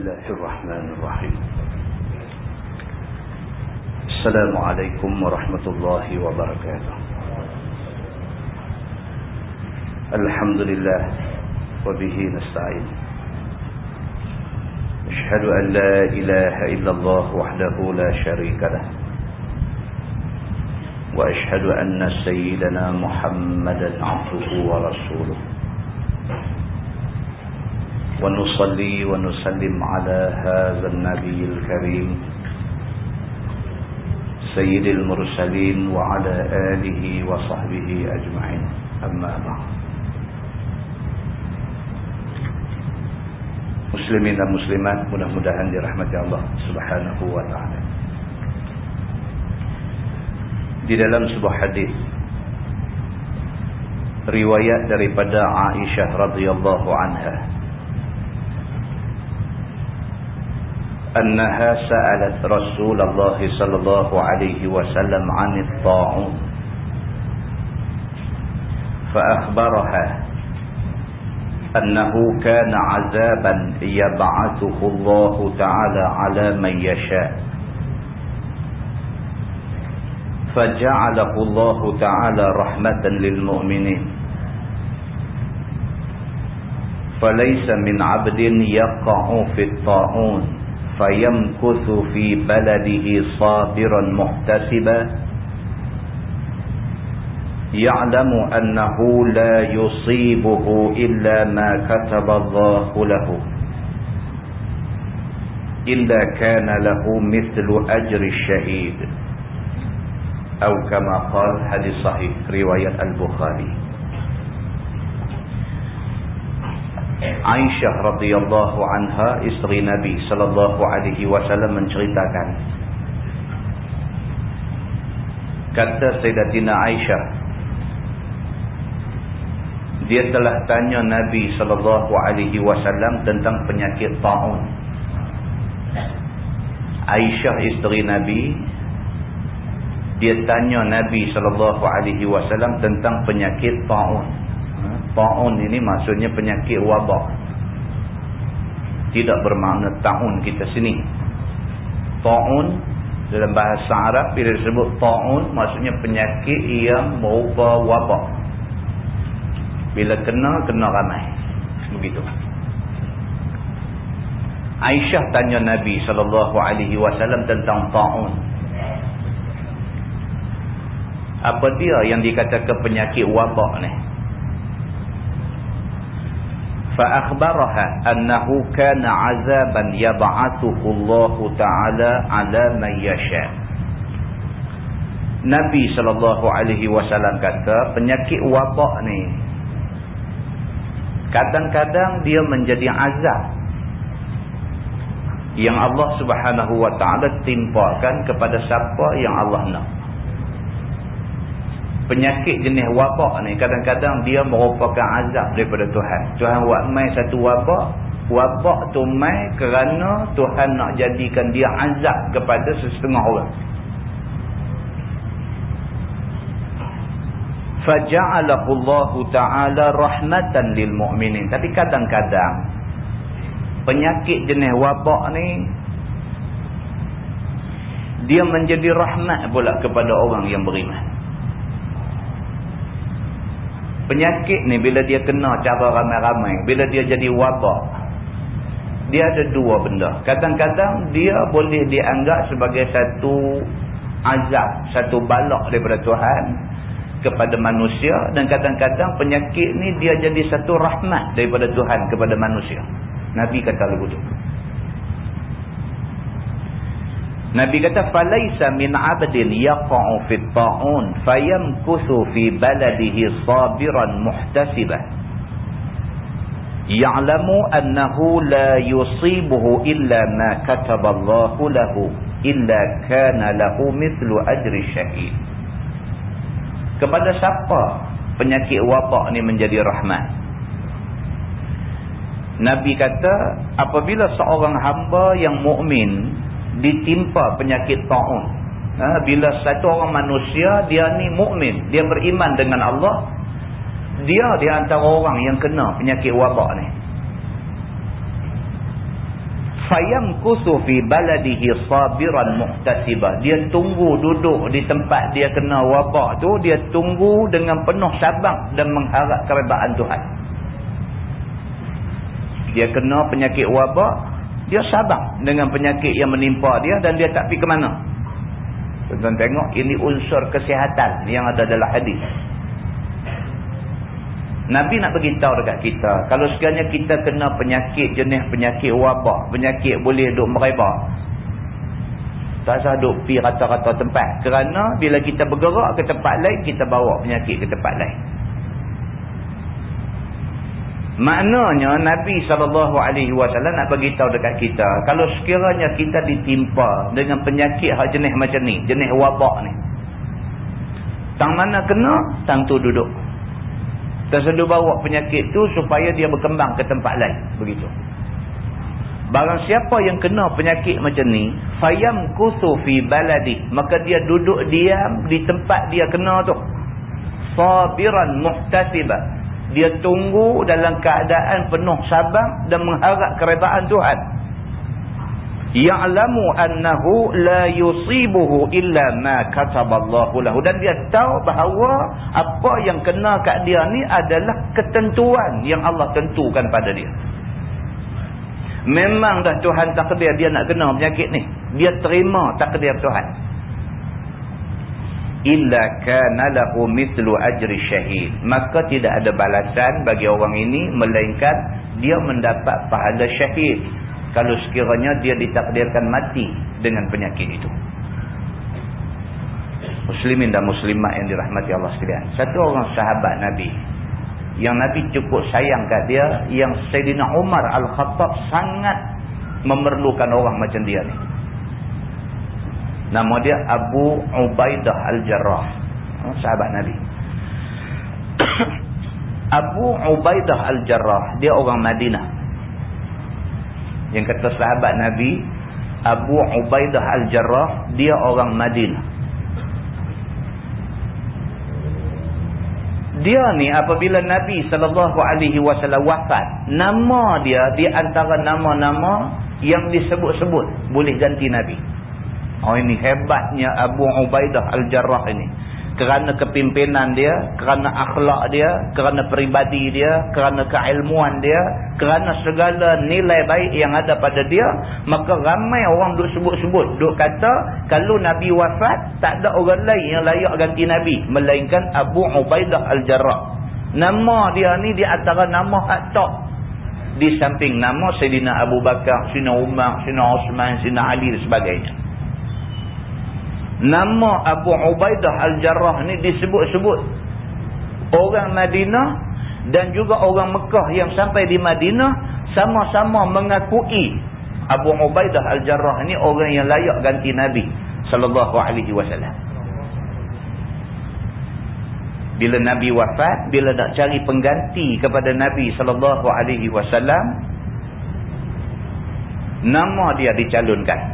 الله الرحمن الرحيم. السلام عليكم ورحمة الله وبركاته. الحمد لله وبه نستعين. أشهد أن لا إله إلا الله وحده لا شريك له، وأشهد أن سيدنا محمدا عبده ورسوله، ونصلي ونسلم على هذا النبي الكريم سيد المرسلين وعلى آله وصحبه أجمعين. أما بعد. Muslimin dan muslimat, mudah-mudahan dirahmati Allah Subhanahu wa taala. Di dalam sebuah hadis riwayat daripada Aisyah radhiyallahu anha, annaha sa'alat Rasulullah sallallahu alaihi wasallam 'anil ta'un fa akhbaraha annahu kana 'azaban yab'athuhu Allah ta'ala 'ala man yasha' faja'alahu Allah ta'ala rahmatan lil mu'minin falaysa min 'abdin yaqa'u fit ta'un fayamkuthu fi baladihi sabiran muhtasiban ya'lamu annahu la yusibuhu illa ma kataballahu lahu illa kana lahu mithlu ajri syahid, atau kama qala, hadis sahih riwayat Al-Bukhari. Aisyah radhiyallahu anha, isteri Nabi sallallahu alaihi wasallam, menceritakan, kata Sayyidatina Aisyah, dia telah tanya Nabi sallallahu alaihi wasallam tentang penyakit ta'un. Aisyah isteri Nabi, dia tanya Nabi sallallahu alaihi wasallam tentang penyakit ta'un. Ta'un ini maksudnya penyakit wabak. Tidak bermakna ta'un kita sini. Ta'un dalam bahasa Arab, bila disebut ta'un, maksudnya penyakit yang berupa wabak. Bila kena ramai. Begitu. Aisyah tanya Nabi sallallahu alaihi wasallam tentang ta'un. Apa dia yang dikatakan penyakit wabak ni? Fa akhbaraha annahu kana 'azaban yab'athuhu Allah ta'ala 'ala man yasha'. Nabi sallallahu alaihi wasallam kata, penyakit wabak ni kadang-kadang dia menjadi azab yang Allah Subhanahu wa taala timpakan kepada siapa yang Allah nak. Penyakit jenis wabak ni kadang-kadang dia merupakan azab daripada Tuhan. Tuhan buat mai satu wabak tu mai kerana Tuhan nak jadikan dia azab kepada sesetengah orang. Faja'alahu Allah ta'ala rahmatan lil mu'minin. Tapi kadang-kadang penyakit jenis wabak ni dia menjadi rahmat pula kepada orang yang beriman. Penyakit ni bila dia kena cara ramai-ramai, bila dia jadi wabak, dia ada dua benda. Kadang-kadang dia boleh dianggap sebagai satu azab, satu balak daripada Tuhan kepada manusia, dan kadang-kadang penyakit ni dia jadi satu rahmat daripada Tuhan kepada manusia. Nabi kata lagu tu. Nabi kata, falaysa min 'abdin yaqa'u fit ta'un fayamkuthu fi baladihi sabiran muhtasiban ya'lamu annahu la yusibuhu illa ma kataballahu lahu illa kana lahu mithlu ajri syahid. Kepada siapa penyakit wabak ni menjadi rahmat? Nabi kata, apabila seorang hamba yang mukmin ditimpa penyakit ta'un, bila satu orang manusia, dia ni mukmin, dia beriman dengan Allah, dia di antara orang yang kena penyakit wabak ni, fayamkusu fi baladihi sabiran muhtasibah. Dia tunggu duduk di tempat dia kena wabak tu, dia tunggu dengan penuh sabar dan mengharap keredaan Tuhan. Dia kena penyakit wabak, dia sabar dengan penyakit yang menimpa dia dan dia tak pergi ke mana. Tuan-tuan tengok, ini unsur kesihatan yang ada dalam hadis. Nabi nak beritahu dekat kita, kalau sekiranya kita kena penyakit jenis penyakit wabak, penyakit boleh duk merebak, tak usah duk pergi rata-rata tempat. Kerana bila kita bergerak ke tempat lain, kita bawa penyakit ke tempat lain. Maknanya Nabi SAW nak beritahu dekat kita, kalau sekiranya kita ditimpa dengan penyakit jenis macam ni, jenis wabak ni, tang mana kena, tang tu duduk. Tersedu bawa penyakit tu supaya dia berkembang ke tempat lain. Begitu. Barang siapa yang kena penyakit macam ni, fayamkusu fi baladi, maka dia duduk diam di tempat dia kena tu. Sabiran muhtasibah. Dia tunggu dalam keadaan penuh sabar dan mengharap keredaan Tuhan. Ya'lamu annahu la yusibuhu illa ma kataballahu lahu. Dan dia tahu bahawa apa yang kena kat dia ni adalah ketentuan yang Allah tentukan pada dia. Memang dah Tuhan takdir dia nak kena penyakit ni. Dia terima takdir Tuhan. Illa kana lahu mithlu ajri syahid. Maka tidak ada balasan bagi orang ini melainkan dia mendapat pahala syahid kalau sekiranya dia ditakdirkan mati dengan penyakit itu. Muslimin dan muslimat yang dirahmati Allah sekalian, satu orang sahabat Nabi yang Nabi cukup sayang kat dia, yang Sayyidina Umar Al-Khattab sangat memerlukan orang macam dia ni. Nama dia Abu Ubaidah Al-Jarrah, sahabat Nabi. Abu Ubaidah Al-Jarrah, dia orang Madinah. Yang kata sahabat Nabi, Abu Ubaidah Al-Jarrah, dia orang Madinah. Dia ni apabila Nabi SAW wafat, nama dia di antara nama-nama yang disebut-sebut boleh ganti Nabi. Oh, ini hebatnya Abu Ubaidah Al-Jarrah ini. Kerana kepimpinan dia, kerana akhlak dia, kerana peribadi dia, kerana keilmuan dia, kerana segala nilai baik yang ada pada dia, maka ramai orang duk sebut-sebut, duk kata kalau Nabi wafat, tak ada orang lain yang layak ganti Nabi melainkan Abu Ubaidah Al-Jarrah. Nama dia ni di antara nama hak top, di samping nama Sayyidina Abu Bakar, Sayyidina Umar, Sayyidina Osman, Sayyidina Ali dan sebagainya. Nama Abu Ubaidah Al-Jarrah ni disebut-sebut orang Madinah dan juga orang Mekah yang sampai di Madinah sama-sama mengakui Abu Ubaidah Al-Jarrah ni orang yang layak ganti Nabi sallallahu alaihi wasallam. Bila Nabi wafat, bila nak cari pengganti kepada Nabi sallallahu alaihi wasallam, nama dia dicalonkan.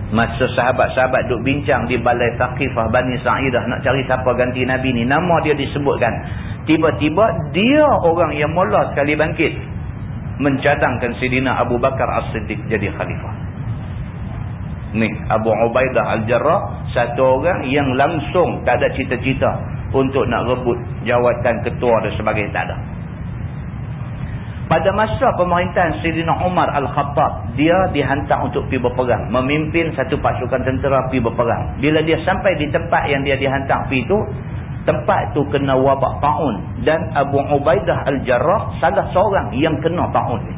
Masa sahabat-sahabat duk bincang di balai Thaqifah Bani Sa'idah nak cari siapa ganti Nabi ni, nama dia disebutkan. Tiba-tiba dia orang yang mula sekali bangkit mencadangkan Sayyidina Abu Bakar As-Siddiq jadi khalifah. Ni Abu Ubaidah Al-Jarrah, satu orang yang langsung tak ada cita-cita untuk nak rebut jawatan ketua dan sebagainya, tak ada. Pada masa pemerintahan Sayyidina Umar Al-Khattab, dia dihantar untuk pergi berperang, memimpin satu pasukan tentera pergi berperang. Bila dia sampai di tempat yang dia dihantar pergi itu, tempat itu kena wabak taun, dan Abu Ubaidah Al-Jarrah salah seorang yang kena taun ni.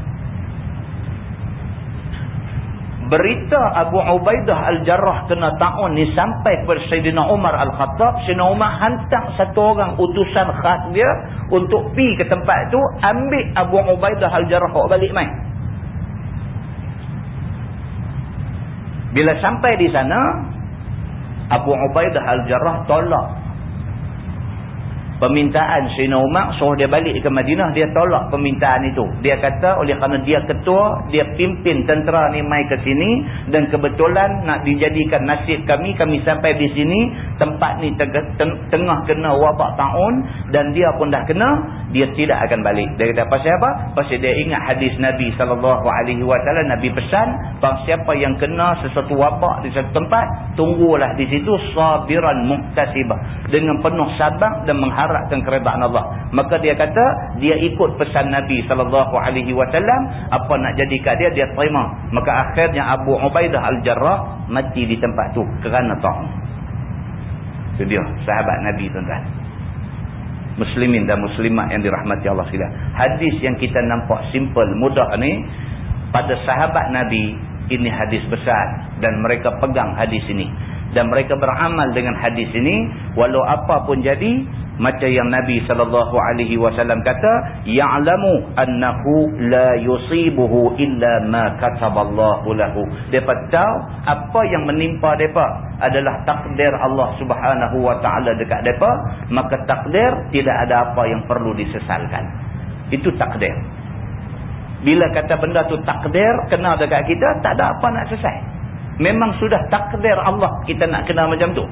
Berita Abu Ubaidah Al-Jarrah kena taun ni sampai kepada Sayyidina Umar Al-Khattab. Sayyidina Umar hantar satu orang utusan khas dia untuk pergi ke tempat tu, ambil Abu Ubaidah Al-Jarrah balik main. Bila sampai di sana, Abu Ubaidah Al-Jarrah tolak permintaan Sayyidina Umar suruh dia balik ke Madinah. Dia tolak permintaan itu. Dia kata oleh kerana dia ketua, dia pimpin tentera ni mai ke sini, dan kebetulan nak dijadikan nasib kami sampai di sini, tempat ni tengah kena wabak taun, dan dia pun dah kena, dia tidak akan balik. Dia kata pasal apa? Pasal dia ingat hadis Nabi SAW. Nabi pesan, siapa yang kena sesuatu wabak di satu tempat, tunggulah di situ sabiran muhtasibah, dengan penuh sabar dan mengharapkan keredaan Allah. Maka dia kata dia ikut pesan Nabi SAW, apa nak jadi kat dia terima. Maka akhirnya Abu Ubaidah Al-Jarrah mati di tempat tu kerana taun. Itu dia sahabat Nabi, tuan-tuan. Muslimin dan muslimat yang dirahmati Allah sekalian. Hadis yang kita nampak simple, mudah ni, pada sahabat Nabi ini hadis besar, dan mereka pegang hadis ini dan mereka beramal dengan hadis ini. Walau apa pun jadi, macam yang Nabi SAW kata, ya'lamu annahu la yusibuhu illa ma kataballahu lahu. Depa tahu apa yang menimpa depa adalah takdir Allah Subhanahu wa taala dekat depa, maka takdir tidak ada apa yang perlu disesalkan. Itu takdir. Bila kata benda tu takdir kena dekat kita, tak ada apa nak sesal. Memang sudah takdir Allah kita nak kena macam tu.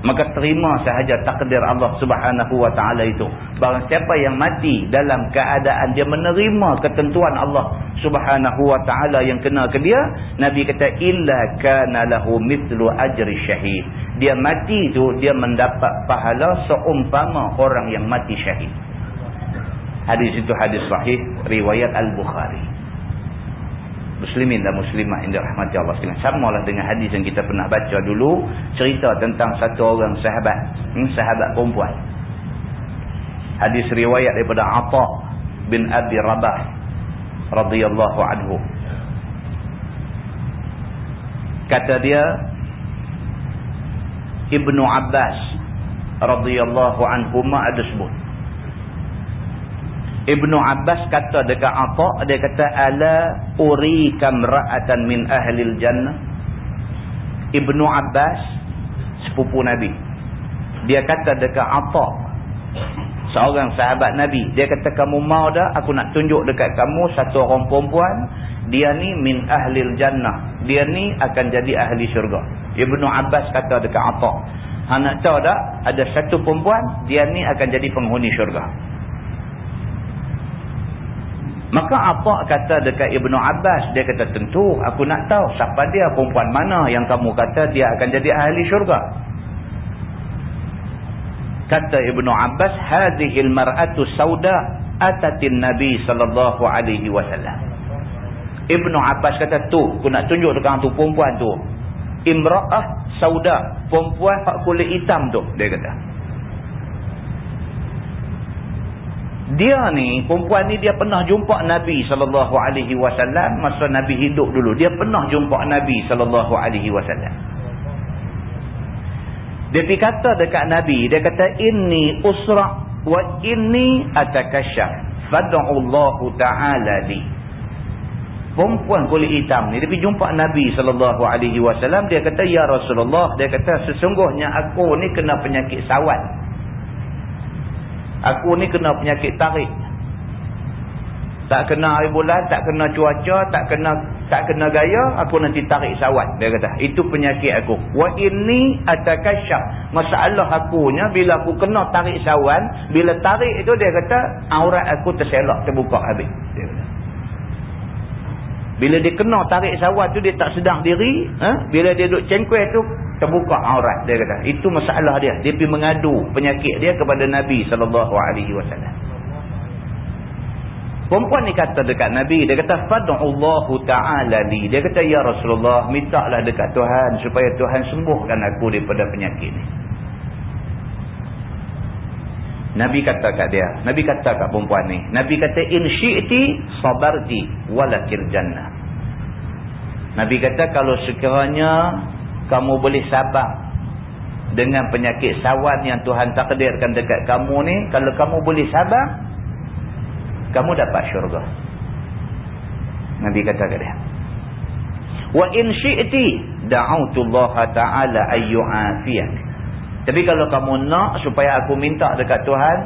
Maka terima sahaja takdir Allah Subhanahu wa taala itu. Barang siapa yang mati dalam keadaan dia menerima ketentuan Allah Subhanahu wa taala yang kena ke dia, Nabi kata illa kana lahu mithlu ajri syahid. Dia mati tu dia mendapat pahala seumpama orang yang mati syahid. Hadis itu hadis sahih riwayat Al-Bukhari. Muslimin dan muslimat yang dirahmati Allah sekalian. Samalah dengan hadis yang kita pernah baca dulu, cerita tentang satu orang sahabat, sahabat perempuan. Hadis riwayat daripada Atha bin Abi Rabah radhiyallahu anhu. Kata dia, Ibnu Abbas radhiyallahu anhuma ada sebut, Ibnu Abbas kata dekat Atha, dia kata ala urikam ra'atan min ahlil jannah. Ibnu Abbas sepupu Nabi, dia kata dekat Atha, seorang sahabat Nabi, dia kata kamu mau dah aku nak tunjuk dekat kamu satu orang perempuan, dia ni min ahlil jannah, dia ni akan jadi ahli syurga. Ibnu Abbas kata dekat Atha, nak tahu tak, ada satu perempuan dia ni akan jadi penghuni syurga. Maka apa kata dekat Ibnu Abbas, dia kata tentu aku nak tahu siapa dia, perempuan mana yang kamu kata dia akan jadi ahli syurga. Kata Ibnu Abbas, hadhil mar'atu sauda atatin Nabi sallallahu alaihi wasallam. Ibnu Abbas kata tu, aku nak tunjuk dekat tu perempuan tu, imra'ah sauda, perempuan hak kulit hitam tu, dia kata. Dia ni, perempuan ni dia pernah jumpa Nabi SAW masa Nabi hidup dulu. Dia pernah jumpa Nabi SAW. Dia pergi kata dekat Nabi, dia kata inni usra wa inni atakashaf fad'ullahu ta'ala li. Perempuan kulit hitam ni dia pergi jumpa Nabi SAW. Dia kata ya Rasulullah, dia kata sesungguhnya aku ni kena penyakit sawat. Aku ni kena penyakit tarik. Tak kena air bulan, tak kena cuaca, tak kena gaya, aku nanti tarik sawat. Dia kata, itu penyakit aku. Wa inni atakasyaf. Masalah akunya bila aku kena tarik sawan, bila tarik itu dia kata aurat aku terselak, terbuka habis. Dia kata. Bila dia kena tarik sawat tu dia tak sedar diri, bila dia duduk cengkuih tu terbuka aurat, dia kata. Itu masalah dia. Dia pergi mengadu penyakit dia kepada Nabi SAW. Perempuan ni kata dekat Nabi, dia kata fad'ullahu ta'ala li. Dia kata ya Rasulullah, mintalah dekat Tuhan supaya Tuhan sembuhkan aku daripada penyakit ni. Nabi kata kat dia, Nabi kata kat perempuan ni, Nabi kata in syi'ti sabarti walakil jannah. Nabi kata kalau sekiranya kamu boleh sabar dengan penyakit sawan yang Tuhan takdirkan dekat kamu ni, kalau kamu boleh sabar, kamu dapat syurga. Nabi kata kat dia, wa in syi'ti da'autullaha ta'ala ayyu'afiyak. Tapi kalau kamu nak supaya aku minta dekat Tuhan,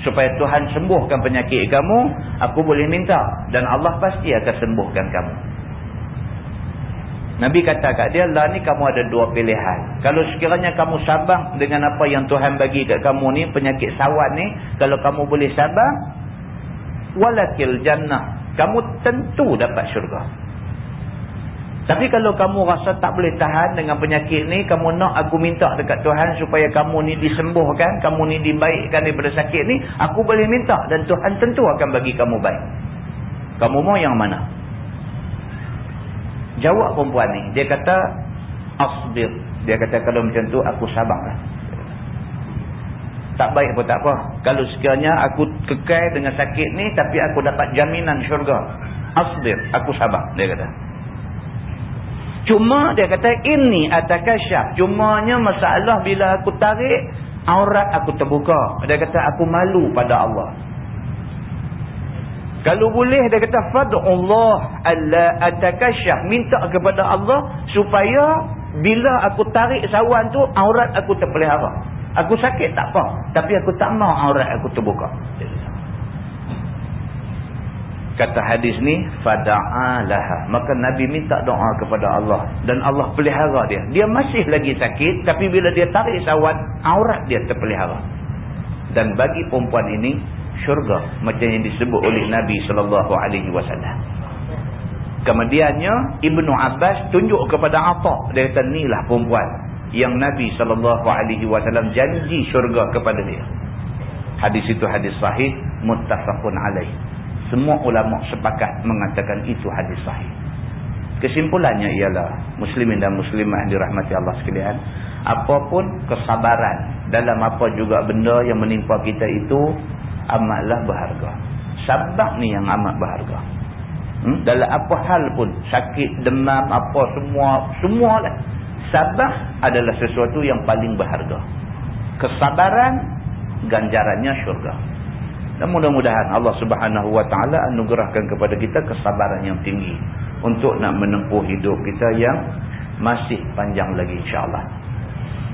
supaya Tuhan sembuhkan penyakit kamu, aku boleh minta. Dan Allah pasti akan sembuhkan kamu. Nabi kata kat dia, lah ni kamu ada dua pilihan. Kalau sekiranya kamu sabar dengan apa yang Tuhan bagi kat kamu ni, penyakit sawan ni, kalau kamu boleh sabar, walakil jannah, kamu tentu dapat syurga. Tapi kalau kamu rasa tak boleh tahan dengan penyakit ni, kamu nak aku minta dekat Tuhan supaya kamu ni disembuhkan, kamu ni dibaikkan daripada sakit ni, aku boleh minta dan Tuhan tentu akan bagi kamu baik. Kamu mau yang mana? Jawab perempuan ni, dia kata asbir. Dia kata kalau macam tu aku sabarlah. Tak baik pun tak apa. Kalau sekiranya aku kekal dengan sakit ni tapi aku dapat jaminan syurga, asbir, aku sabar, dia kata. Cuma dia kata ini atakasyaf, cumanya masalah bila aku tarik aurat aku terbuka. Dia kata aku malu pada Allah. Kalau boleh dia kata fad'ullah alla atakasyaf, minta kepada Allah supaya bila aku tarik sawan tu aurat aku terpelihara. Aku sakit tak apa, tapi aku tak mau aurat aku terbuka. Kata hadis ni fada'alaha, maka Nabi minta doa kepada Allah dan Allah pelihara dia. Dia masih lagi sakit tapi bila dia tarik sawan aurat dia terpelihara. Dan bagi perempuan ini syurga macam yang disebut oleh Nabi SAW. Kemudiannya Ibnu Abbas tunjuk kepada Atha, dia kata inilah perempuan yang Nabi SAW janji syurga kepada dia. Hadis itu hadis sahih muttafaqun alaih. Semua ulama sepakat mengatakan itu hadis sahih. Kesimpulannya ialah muslimin dan muslimat dirahmati Allah sekalian, apapun kesabaran dalam apa juga benda yang menimpa kita itu amatlah berharga. Sabar ni yang amat berharga. Dalam apa hal pun, sakit, demam, apa semualah. Sabar adalah sesuatu yang paling berharga. Kesabaran ganjarannya syurga. Dan mudah-mudahan Allah Subhanahu Wa Taala anugerahkan kepada kita kesabaran yang tinggi untuk nak menempuh hidup kita yang masih panjang lagi insya-Allah.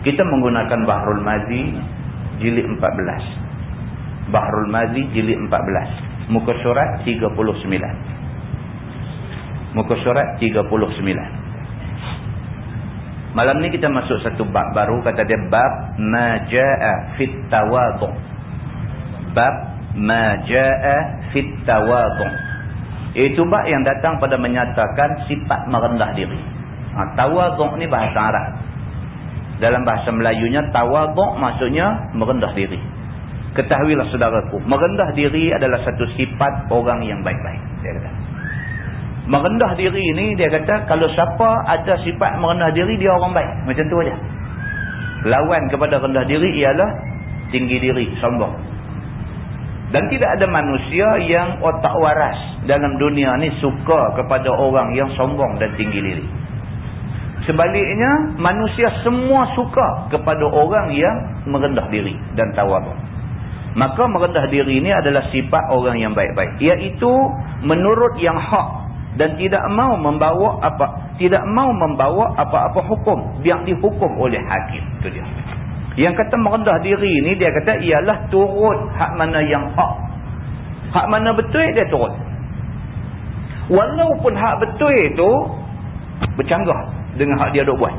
Kita menggunakan Bahrul Mazi jilid 14. Bahrul Mazi jilid 14. Muka surat 39. Muka surat 39. Malam ni kita masuk satu bab baru, kata dia bab ma jaa fit tawadhu. Bab ma jaa fit tawadhu. Itu bab yang datang pada menyatakan sifat merendah diri. Tawadhu ni bahasa Arab. Dalam bahasa Melayunya tawadhu maksudnya merendah diri. Ketahuilah saudaraku, merendah diri adalah satu sifat orang yang baik-baik. Dia kata. Merendah diri ni, dia kata, kalau siapa ada sifat merendah diri, dia orang baik. Macam tu aja. Lawan kepada rendah diri ialah tinggi diri, sombong. Dan tidak ada manusia yang otak waras dalam dunia ni suka kepada orang yang sombong dan tinggi diri. Sebaliknya, manusia semua suka kepada orang yang merendah diri dan tawadhu. Maka merendah diri ini adalah sifat orang yang baik-baik, iaitu menurut yang hak dan tidak mau membawa apa-apa hukum biar dihukum oleh hakim. Itu dia. Yang kata merendah diri ni, dia kata ialah turut hak mana yang hak. Hak mana betul dia turut. Walaupun hak betul itu bercanggah dengan hak dia duk buat.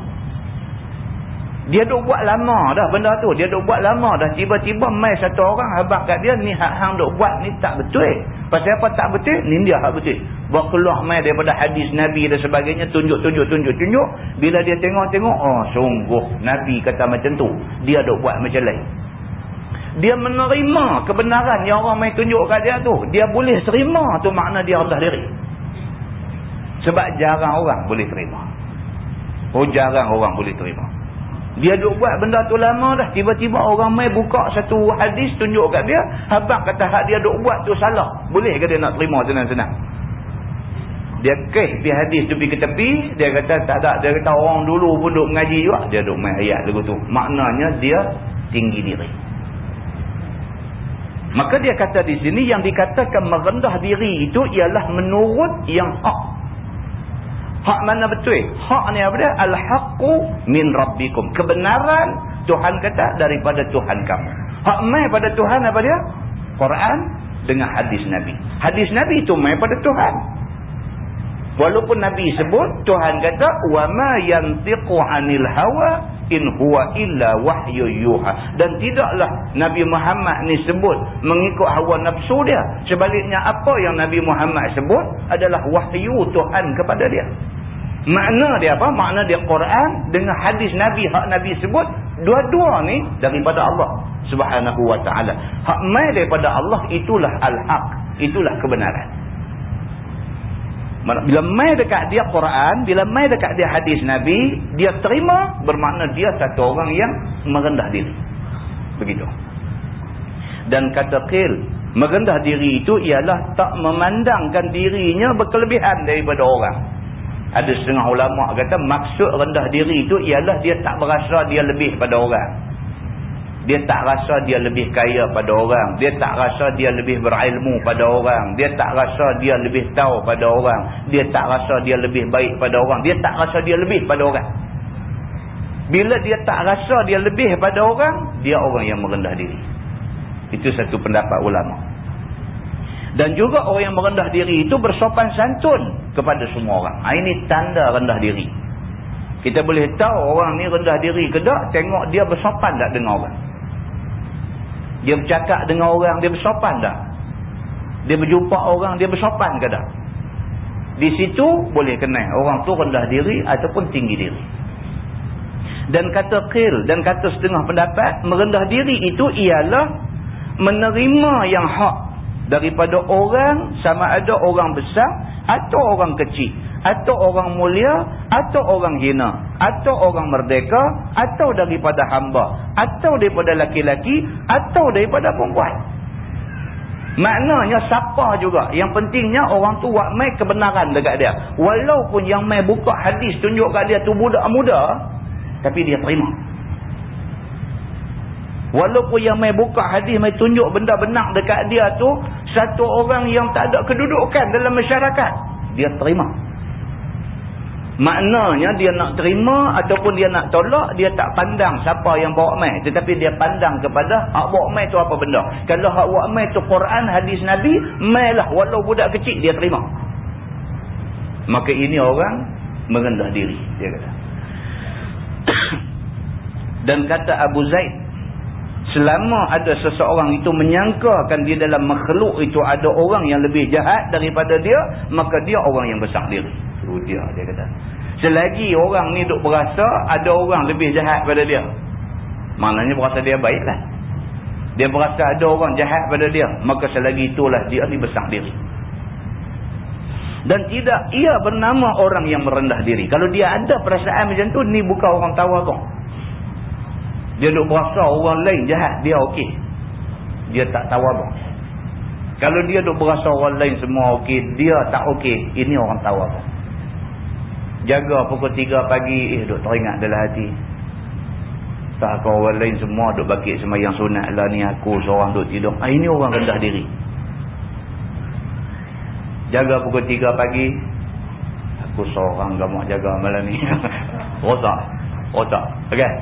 Dia duk buat lama dah benda tu. Dia duk buat lama dah. Tiba-tiba mai satu orang habaq kat dia, ni hak hang duk buat ni tak betul. Pasal apa tak betul? Ni dia hak betul. Bawa keluar mai daripada hadis Nabi dan sebagainya. Tunjuk. Bila dia tengok-tengok, oh sungguh Nabi kata macam tu. Dia duk buat macam lain. Dia menerima kebenaran yang orang mai tunjuk kat dia tu. Dia boleh terima tu, makna dia rendah diri. Sebab jarang orang boleh terima. Jarang orang boleh terima. Dia duk buat benda tu lama dah. Tiba-tiba orang mai buka satu hadis tunjuk kat dia. Habaq kata hak dia duk buat tu salah. Boleh ke dia nak terima senang-senang? Dia pergi hadis tu pergi ke tepi. Dia kata tak ada. Dia kata orang dulu pun duk mengaji juga. Dia duk main ayat lagu tu. Maknanya dia tinggi diri. Maka dia kata di sini yang dikatakan merendah diri itu ialah menurut yang hak. Hak mana betul? Hak ni apa dia? Al-haqqu min rabbikum. Kebenaran Tuhan kata daripada Tuhan kamu. Hak mai pada Tuhan apa dia? Quran dengan hadis Nabi. Hadis Nabi itu mai pada Tuhan. Walaupun Nabi sebut, Tuhan kata wa ma yantiqu 'anil hawa in huwa illa wahyu yuha. Dan tidaklah Nabi Muhammad ni sebut mengikut hawa nafsu dia. Sebaliknya apa yang Nabi Muhammad sebut adalah wahyu Tuhan kepada dia. Makna dia apa? Makna dia Quran dengan hadis Nabi, hak Nabi sebut, dua-dua ni daripada Allah Subhanahu wa ta'ala. Hak mai daripada Allah itulah al-haq, itulah kebenaran. Bila mai dekat dia Quran, bila mai dekat dia hadis Nabi, dia terima, bermakna dia satu orang yang merendah diri. Begitu. Dan kata qil, merendah diri itu ialah tak memandangkan dirinya berkelebihan daripada orang. Ada setengah ulama kata maksud rendah diri itu ialah dia tak berasa dia lebih pada orang. Dia tak rasa dia lebih kaya pada orang. Dia tak rasa dia lebih berilmu pada orang. Dia tak rasa dia lebih tahu pada orang. Dia tak rasa dia lebih baik pada orang. Dia tak rasa dia lebih pada orang. Bila dia tak rasa dia lebih pada orang, dia orang yang merendah diri. Itu satu pendapat ulama. Dan juga orang yang merendah diri itu bersopan santun kepada semua orang. Ini tanda rendah diri. Kita boleh tahu orang ni rendah diri ke tak, tengok dia bersopan tak dengan orang. Dia bercakap dengan orang, dia bersopan tak? Dia berjumpa orang, dia bersopan ke tak? Di situ boleh kenal orang tu rendah diri ataupun tinggi diri. Dan kata qil, dan kata setengah pendapat, merendah diri itu ialah menerima yang hak daripada orang, sama ada orang besar atau orang kecil, atau orang mulia atau orang hina, atau orang merdeka atau daripada hamba, atau daripada laki-laki atau daripada perempuan. Maknanya siapa juga, yang pentingnya orang tu buat mai kebenaran dekat dia. Walaupun yang mai buka hadis tunjuk kat dia tu budak muda, tapi dia terima. Walaupun yang mai buka hadis mai tunjuk benda benar dekat dia tu satu orang yang tak ada kedudukan dalam masyarakat, dia terima. Maknanya dia nak terima ataupun dia nak tolak, dia tak pandang siapa yang bawa mai, tetapi dia pandang kepada hak bawa mai tu apa benda. Kalau hak bawa mai tu Quran, hadis Nabi, mailah walau budak kecil dia terima. Maka ini orang merendah diri, dia kata. Dan kata Abu Zaid, selama ada seseorang itu menyangkakan di dalam makhluk itu ada orang yang lebih jahat daripada dia, maka dia orang yang besar diri. Itu dia kata. Selagi orang ni duk berasa ada orang lebih jahat pada dia, maknanya berasa dia baik lah. Dia berasa ada orang jahat pada dia, maka selagi itulah dia ni besar diri. Dan tidak ia bernama orang yang merendah diri. Kalau dia ada perasaan macam tu, ni bukan orang tawaduk. Dia duk berasa orang lain jahat, dia okey, dia tak tawaduk. Kalau dia duk berasa orang lain semua okey, dia tak okey, ini orang tawaduk. Jaga pukul 3 pagi, duk teringat dalam hati, tak kau orang lain semua duk bakit sembahyang sunat lah, ni aku seorang duk tidur. Ini orang rendah diri. Jaga pukul 3 pagi, aku seorang gamak jaga malam ni. Rosak. Okay.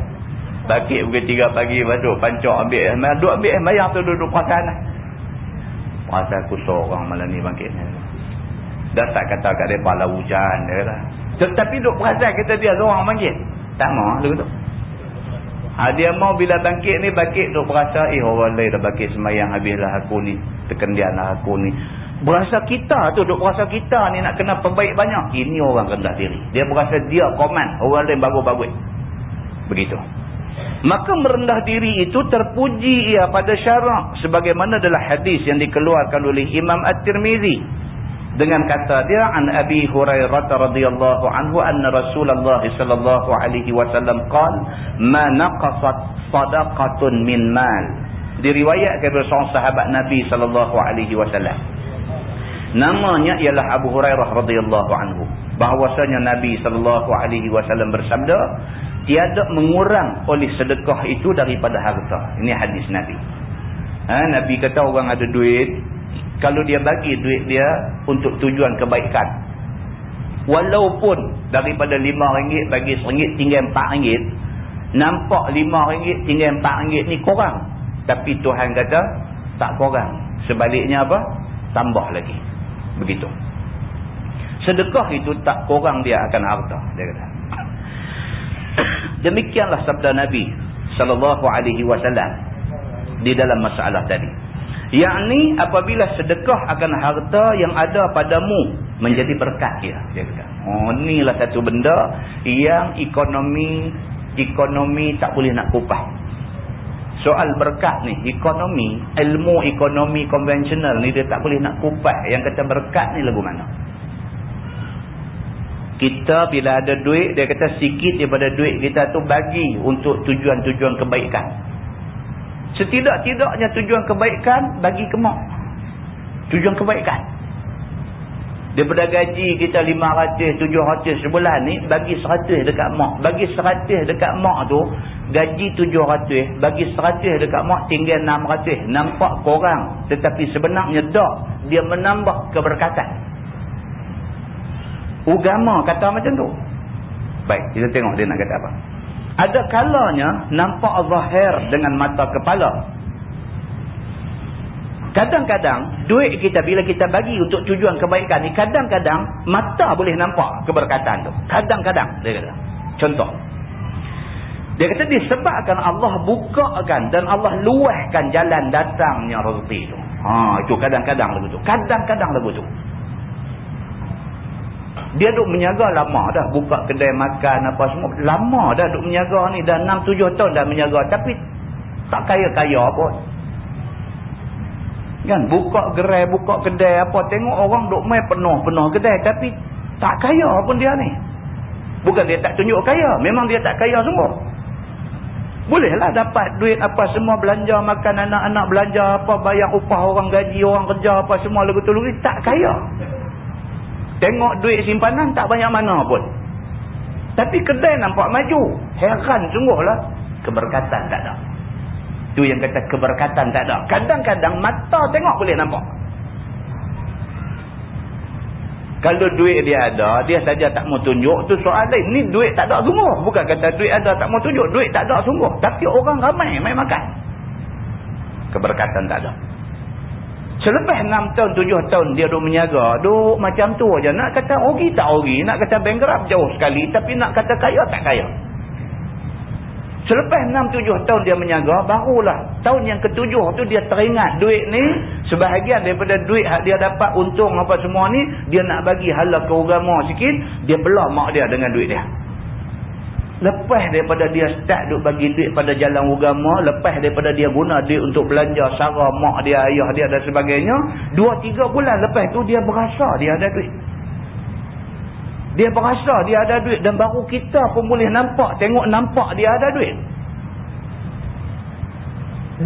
Bakit pukul 3 pagi, lepas tu pancok ambil bayar tu duduk perasan lah. Rasa aku seorang malam ni bangkit. Dah tak kata kat dia pala hujan dia lah. Tetapi duduk perasan kata dia seorang bangkit. Tak mau tu. Dia mau bila bangkit ni, bangkit duduk perasa, orang lain dah bangkit semayang habislah aku ni, tekendian lah aku ni. Berasa kita tu, duduk berasa kita ni nak kena perbaik banyak. Ini orang rendah diri. Dia berasa dia komen, orang lain bagus-bagus. Begitu. Maka merendah diri itu terpuji ia pada syarak, sebagaimana adalah hadis yang dikeluarkan oleh Imam At-Tirmizi dengan kata dia, an Abi Hurairah radhiyallahu anhu anna Rasulullah sallallahu alaihi wasallam qala ma naqasat sadaqatun min mal. Diriwayatkan oleh seorang sahabat Nabi sallallahu alaihi wasallam, namanya ialah Abu Hurairah radhiyallahu anhu, bahwasanya Nabi sallallahu alaihi wasallam bersabda, tiada mengurang oleh sedekah itu daripada harta. Ini hadis Nabi. Nabi kata orang ada duit, kalau dia bagi duit dia untuk tujuan kebaikan, walaupun daripada RM5 bagi RM1 tinggal RM4, Nampak RM5 tinggal RM4 ni kurang. Tapi Tuhan kata tak kurang. Sebaliknya apa? Tambah lagi. Begitu. Sedekah itu tak kurang dia akan harta, dia kata. Demikianlah sabda Nabi sallallahu alaihi wasallam di dalam masalah tadi. Yakni apabila sedekah akan harta yang ada padamu menjadi berkat dia kata. Oh, inilah satu benda yang ekonomi tak boleh nak kupas. Soal berkat ni, ilmu ekonomi konvensional ni dia tak boleh nak kupas. Yang kata berkat ni lagu mana? Kita bila ada duit, dia kata sikit daripada duit kita tu bagi untuk tujuan-tujuan kebaikan. Setidak-tidaknya tujuan kebaikan bagi ke mak. Tujuan kebaikan. Daripada gaji kita 500, 700 sebulan ni, bagi 100 dekat mak. Bagi 100 dekat mak tu, gaji 700, bagi 100 dekat mak tinggal 600. Nampak kurang. Tetapi sebenarnya tak. Dia menambah keberkatan. Agama kata macam tu. Baik, kita tengok dia nak kata apa. Ada kalanya nampak zahir dengan mata kepala. Kadang-kadang duit kita bila kita bagi untuk tujuan kebaikan ni, kadang-kadang mata boleh nampak keberkatan tu. Kadang-kadang dia kata. Contoh. Dia kata disebabkan Allah bukakan dan Allah luahkan jalan datangnya rezeki tu. Itu kadang-kadang lagu tu. Kadang-kadang lagu tu. Dia duk menyaga lama dah. Buka kedai makan apa semua. Lama dah duk menyaga ni. Dah 6-7 tahun dah menyaga. Tapi tak kaya-kaya pun. Kan? Buka gerai, buka kedai apa. Tengok orang duk main penuh-penuh kedai. Tapi tak kaya pun dia ni. Bukan dia tak tunjuk kaya. Memang dia tak kaya semua. Bolehlah dapat duit apa semua. Belanja makan anak-anak. Belanja apa. Bayar upah orang gaji. Orang kerja apa semua. Lagu-lagu tak kaya. Tengok duit simpanan tak banyak mana pun. Tapi kedai nampak maju. Heran sungguhlah. Keberkatan tak ada. Itu yang kata keberkatan tak ada. Kadang-kadang mata tengok boleh nampak. Kalau duit dia ada, dia saja tak mau tunjuk, tu soal lain. Ni duit tak ada sungguh. Bukan kata duit ada tak mau tunjuk. Duit tak ada sungguh. Tapi orang ramai main makan. Keberkatan tak ada. Selepas 6 tahun, 7 tahun dia duk menyaga, duk macam tu aja. Nak kata rugi tak rugi, nak kata bankrupt jauh sekali, tapi nak kata kaya tak kaya. Selepas 6-7 tahun dia menyaga, barulah tahun yang ke-7 tu dia teringat duit ni, sebahagian daripada duit dia dapat untung apa semua ni, dia nak bagi hala ke agama sikit, dia belah mak dia dengan duit dia. Lepas daripada dia start duk bagi duit pada jalan agama, lepas daripada dia guna duit untuk belanja sara mak dia, ayah dia dan sebagainya, 2-3 bulan lepas tu dia berasa dia ada duit. Dia berasa dia ada duit dan baru kita pun boleh nampak, tengok nampak dia ada duit.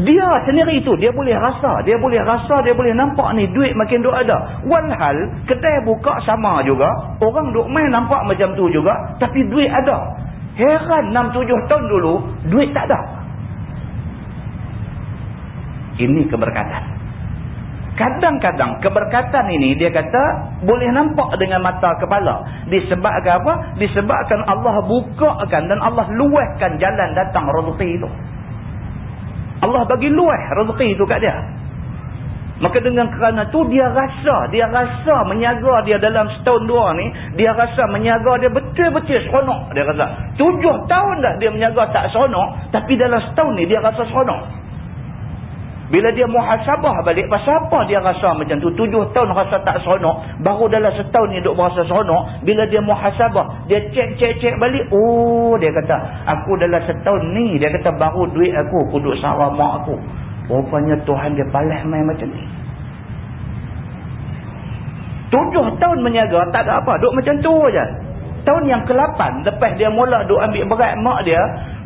Dia sendiri tu, dia boleh rasa, dia boleh nampak ni duit makin duk ada. Walhal kedai buka sama juga, orang duk main nampak macam tu juga, tapi duit ada. Heran 6-7 tahun dulu duit tak ada. Ini keberkatan. Kadang-kadang keberkatan ini dia kata boleh nampak dengan mata kepala. Disebabkan apa? Disebabkan Allah bukakan dan Allah luahkan jalan datang rezeki itu. Allah bagi luah rezeki itu kat dia. Maka dengan kerana tu dia rasa menyaga dia dalam setahun dua ni, dia rasa menyaga dia betul-betul seronok. Dia rasa 7 tahun dah dia menyaga tak seronok, tapi dalam setahun ni dia rasa seronok. Bila dia muhasabah balik, pasal apa dia rasa macam tu? 7 tahun rasa tak seronok, baru dalam setahun ni duk berasa seronok. Bila dia muhasabah, dia cek balik, oh dia kata, aku dalam setahun ni, dia kata baru duit aku duk sara mak aku. Rupanya Tuhan dia balas main macam ni. 7 tahun menyaga tak ada apa, duk macam tu aja. Tahun yang ke-8 lepas dia mula duk ambil berat mak dia,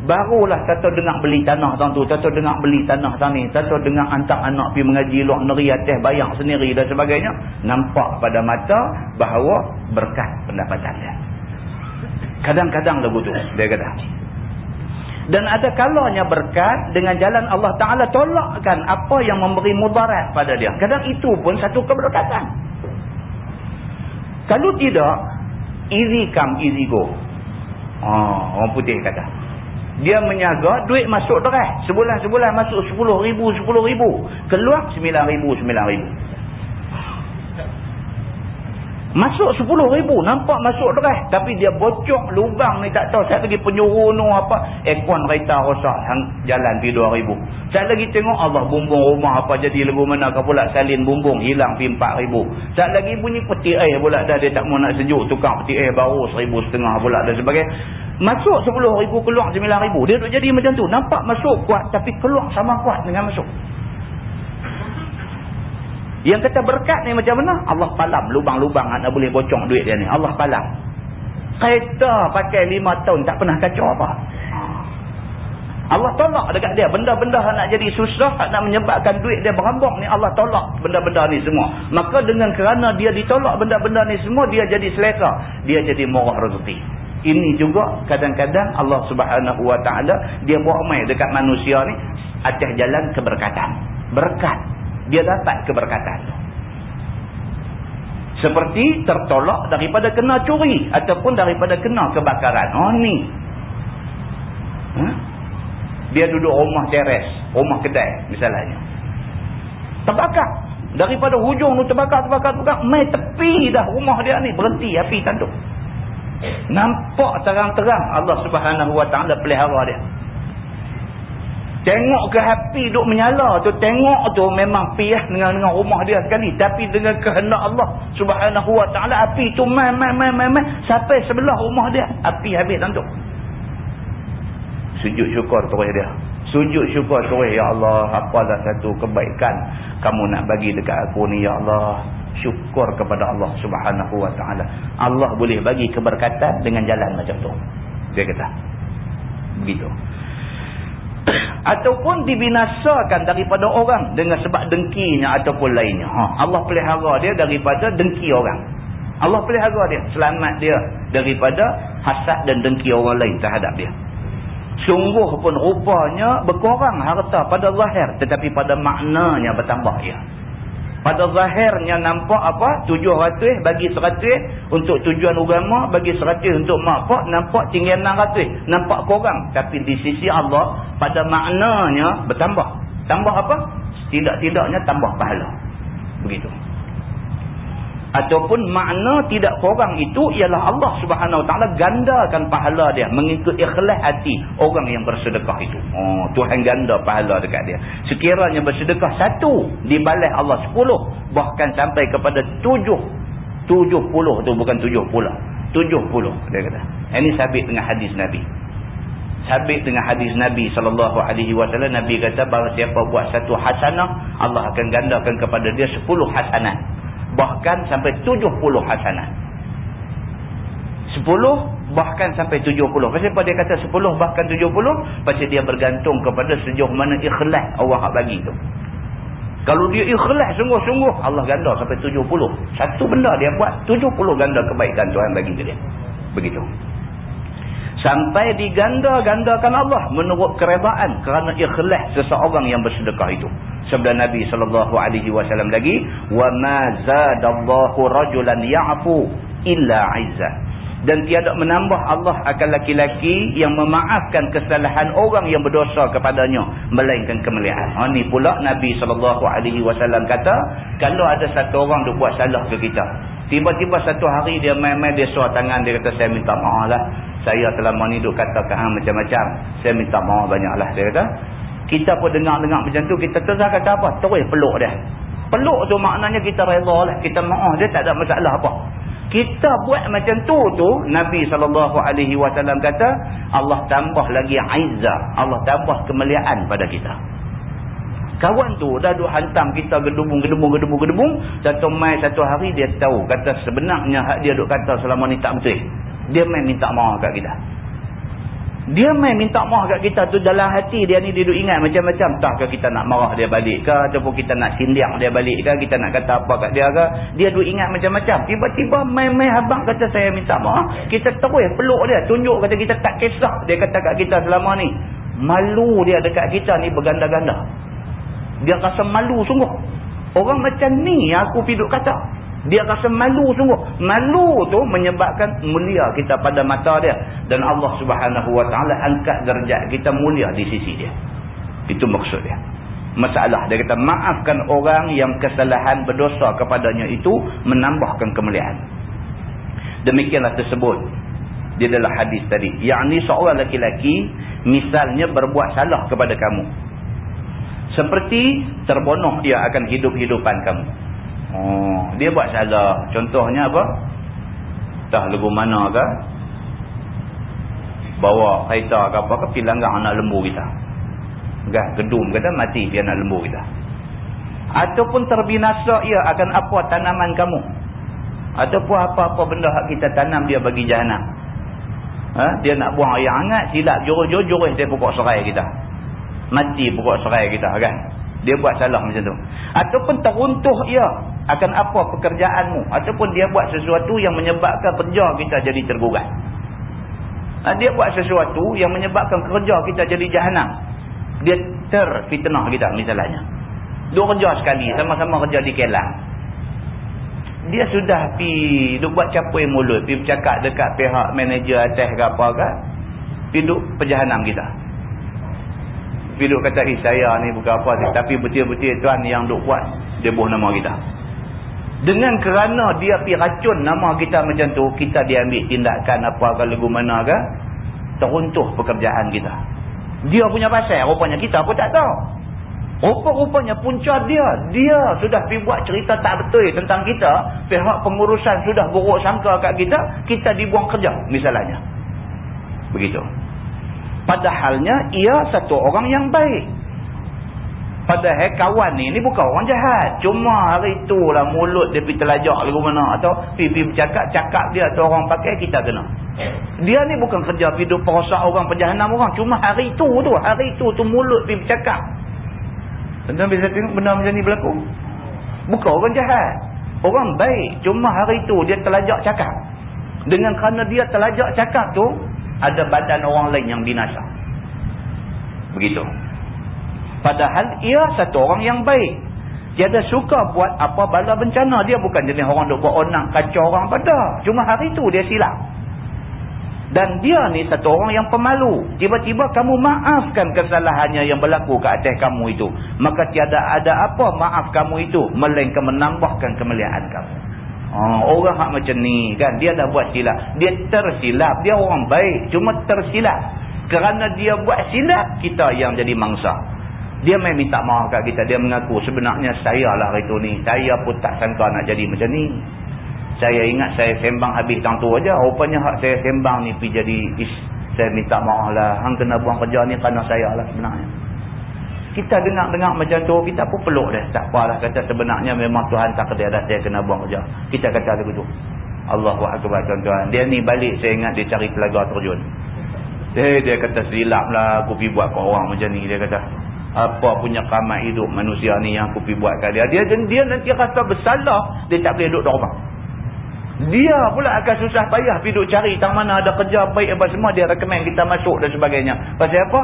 barulah kata dengar beli tanah tahun tu, kata dengar beli tanah tahun ni, kata dengar hantar anak pergi mengaji luar negeri atas bayar sendiri dan sebagainya. Nampak pada mata bahawa berkat pendapatan dia. Kadang-kadang lagu tu dia kata. Dan ada kalanya berkat dengan jalan Allah Ta'ala tolakkan apa yang memberi mudarat pada dia. Kadang itu pun satu keberkatan. Kalau tidak, easy come, easy go. Orang putih kata. Dia menyaga duit masuk deras. Sebulan-sebulan masuk 10,000, 10,000. Keluar 9,000, 9,000. Masuk 10,000. Nampak masuk deras. Tapi dia bocok lubang ni tak tahu. Saya lagi penyuruh apa. Aircon kereta rosak. Jalan pergi 2,000. Saya lagi tengok Allah bumbung rumah apa jadi lagu mana ke pula. Salin bumbung hilang pergi 4,000. Saya lagi bunyi peti air pula dah. Dia tak mau nak sejuk. Tukar peti air baru 1,500 pula dan sebagainya. Masuk 10,000 keluar 9,000. Dia duk jadi macam tu. Nampak masuk kuat tapi keluar sama kuat dengan masuk. Yang kata berkat ni macam mana? Allah palam lubang-lubang nak boleh bocong duit dia ni. Allah palam. Kereta pakai 5 tahun tak pernah kacau apa. Allah tolak dekat dia. Benda-benda nak jadi susah, nak menyebabkan duit dia berambang ni, Allah tolak benda-benda ni semua. Maka dengan kerana dia ditolak benda-benda ni semua, dia jadi selesa. Dia jadi murah rezeki. Ini juga kadang-kadang Allah Subhanahu Wa Taala dia buat main dekat manusia ni atas jalan keberkatan. Berkat. Dia dapat keberkatan. Seperti tertolak daripada kena curi ataupun daripada kena kebakaran. Oh ni. Dia duduk rumah teres, rumah kedai misalnya. Terbakar. Daripada hujung tu terbakar. Mai tepi dah rumah dia ni. Berhenti api tanduk. Nampak terang-terang Allah Subhanahu Wa Taala pelihara dia. Tengok ke api duk menyala tu, tengok tu memang piah dengan rumah dia sekali. Tapi dengan kehendak Allah Subhanahu Wa Taala, api tu main sampai sebelah rumah dia, api habis tanduk. Sujud syukur terus dia. Sujud syukur terus, ya Allah, apalah satu kebaikan kamu nak bagi dekat aku ni, ya Allah. Syukur kepada Allah Subhanahu Wa Taala. Allah boleh bagi keberkatan dengan jalan macam tu. Dia kata. Begitu. Ataupun dibinasakan daripada orang dengan sebab dengkinya ataupun lainnya. Allah pelihara dia daripada dengki orang. Allah pelihara dia, selamat dia daripada hasad dan dengki orang lain terhadap dia. Sungguh pun rupanya berkurang harta pada zahir, tetapi pada maknanya bertambah ia. Pada zahirnya nampak apa? 700 bagi 100 untuk tujuan agama, bagi 100 untuk makfak, nampak tinggi 600. Nampak kurang. Tapi di sisi Allah, pada maknanya bertambah. Tambah apa? Tidak-tidaknya tambah pahala. Begitu. Ataupun makna tidak kurang itu ialah Allah Subhanahu Wa Taala gandakan pahala dia mengikut ikhlas hati orang yang bersedekah itu. Tuhan ganda pahala dekat dia. Sekiranya bersedekah 1 dibalas Allah 10, bahkan sampai kepada 70 tu, bukan 70 dia kata. Ini sabit dengan hadis Nabi. Sabit dengan hadis Nabi SAW. Nabi kata bahawa siapa buat satu hasanah, Allah akan gandakan kepada dia 10 hasanah. Bahkan sampai 70 hasanah. 10 bahkan sampai 70. Pasal apa dia kata 10 bahkan 70? Pasal dia bergantung kepada sejauh mana ikhlas Allah bagi tu. Kalau dia ikhlas sungguh-sungguh, Allah ganda sampai 70. Satu benda dia buat 70 ganda kebaikan Tuhan bagi ke dia. Begitu. Sampai diganda-gandakan Allah menurut keredaan kerana ikhlas seseorang yang bersedekah itu. Sabda Nabi SAW lagi, wa ma zadallahu rajulan ya'fu illa 'izza. Dan tiada menambah Allah akan laki-laki yang memaafkan kesalahan orang yang berdosa kepadanya melainkan kemuliaan. Ini pula Nabi SAW kata, kalau ada satu orang dia buat salah ke kita, tiba-tiba satu hari dia main-main, dia suar tangan, dia kata saya minta maaf lah, saya selama ni duk kata kahang macam-macam, saya minta maaf banyak lah, dia kata. Kita pun dengar-dengar macam tu, kita terus kata apa? Terus peluk dia. Peluk tu maknanya kita rela lah, kita maaf dia, tak ada masalah apa. Kita buat macam tu Nabi SAW kata Allah tambah lagi izzah, Allah tambah kemuliaan pada kita. Kawan tu dah duk hantam kita gedubung. Satu mai satu hari dia tahu kata sebenarnya hak dia duk kata selama ni tak betul. Dia main minta maaf kat kita. Dia main minta maaf kat kita tu, dalam hati dia ni dia duk ingat macam-macam. Tahkah kita nak marah dia balik ke, ataupun kita nak sindiak dia balik ke, kita nak kata apa kat dia ke. Dia duk ingat macam-macam. Tiba-tiba main-main abang kata saya minta maaf, kita terus peluk dia, tunjuk kata kita tak kisah dia kata kat kita selama ni. Malu dia dekat kita ni berganda-ganda. Dia rasa malu sungguh. Orang macam ni aku pergi duk kata. Dia rasa malu sungguh. Malu tu menyebabkan mulia kita pada mata dia. Dan Allah Subhanahu Wa Taala angkat derajat kita mulia di sisi dia. Itu maksud dia. Masalah dia kata maafkan orang yang kesalahan berdosa kepadanya itu menambahkan kemuliaan. Demikianlah tersebut di dalam hadis tadi. Yakni seorang lelaki misalnya berbuat salah kepada kamu, seperti terbunuh ia akan hidup-hidupan kamu. Dia buat salah. Contohnya apa? Entah lagu mana ke, bawa kereta ke apa ke, pergi langgar anak lembu kita. Gedum kata mati dia anak lembu kita. Ataupun terbinasa ia akan apa tanaman kamu. Ataupun apa-apa benda hak kita tanam dia bagi jahanam. Dia nak buang air hangat, silap jurus-jurus dia pokok serai kita. Mati pokok serai kita kan. Dia buat salah macam tu. Ataupun teruntuh ia akan apa pekerjaanmu. Ataupun dia buat sesuatu yang menyebabkan kerja kita jadi tergugat. Dia buat sesuatu yang menyebabkan kerja kita jadi jahanam. Dia terfitnah kita misalnya. Dua kerja sekali, sama-sama kerja di Kelang. Dia sudah pergi duk buat capui mulut, pergi bercakap dekat pihak manager atas ke apa ke, pergi duk perjahanam kita. Pergi duk kata, saya ni bukan apa, tapi betul-betul tuan yang duk buat, dia buh nama kita. Dengan kerana dia pergi racun nama kita macam tu, kita diambil tindakan apa ke lagu mana ke, teruntuh pekerjaan kita. Dia punya pasal, rupanya kita pun tak tahu. Rupa-rupanya punca dia sudah pergi buat cerita tak betul tentang kita, pihak pengurusan sudah buruk sangka kat kita dibuang kerja misalnya. Begitu. Padahalnya ia satu orang yang baik. Padahal kawan ni bukan orang jahat. Cuma hari itulah mulut dia pergi terlajak lagu mana, atau pergi bercakap dia tu orang pakai, kita kena. Dia ni bukan kerja pergi duk perosak orang, perjahanam orang. Cuma hari itu tu mulut pergi bercakap. Tuan-tuan bisa tengok benda macam ni berlaku. Bukan orang jahat, orang baik. Cuma hari itu dia terlajak cakap. Dengan kerana dia terlajak cakap tu, ada badan orang lain yang binasa. Begitu. Padahal ia satu orang yang baik. Dia ada suka buat apa bala bencana. Dia bukan jenis orang duk buat onak kacau orang pada. Cuma hari itu dia silap. Dan dia ni satu orang yang pemalu. Tiba-tiba kamu maafkan kesalahannya yang berlaku ke atas kamu itu. Maka tiada ada apa maaf kamu itu, melainkan menambahkan kemuliaan kamu. Orang hak macam ni kan, dia dah buat silap. Dia tersilap. Dia orang baik, cuma tersilap. Kerana dia buat silap, kita yang jadi mangsa. Dia main minta maaf kat kita. Dia mengaku sebenarnya saya lah hari tu ni, saya pun tak sangka nak jadi macam ni. Saya ingat saya sembang habis tang tu aja. Rupanya hak saya sembang ni pergi jadi saya minta maaf lah. Hang kena buang kerja ni kerana saya lah sebenarnya. Kita dengar-dengar macam tu, kita pun peluk dah. Tak apalah, kata sebenarnya memang Tuhan tak kena dah saya kena buang kerja. Kita kata begitu. Allahu Akbar tuan-tuan. Dia ni balik saya ingat dia cari telaga terjun. Dia kata silap lah aku pergi buat ke orang macam ni. Dia kata apa punya kamat hidup manusia ni yang aku pergi buat kat dia. Dia nanti rasa bersalah, dia tak boleh duduk di rumah. Dia pula akan susah payah pergi duk cari tang mana ada kerja baik apa semua, dia recommend kita masuk dan sebagainya. Pasal apa?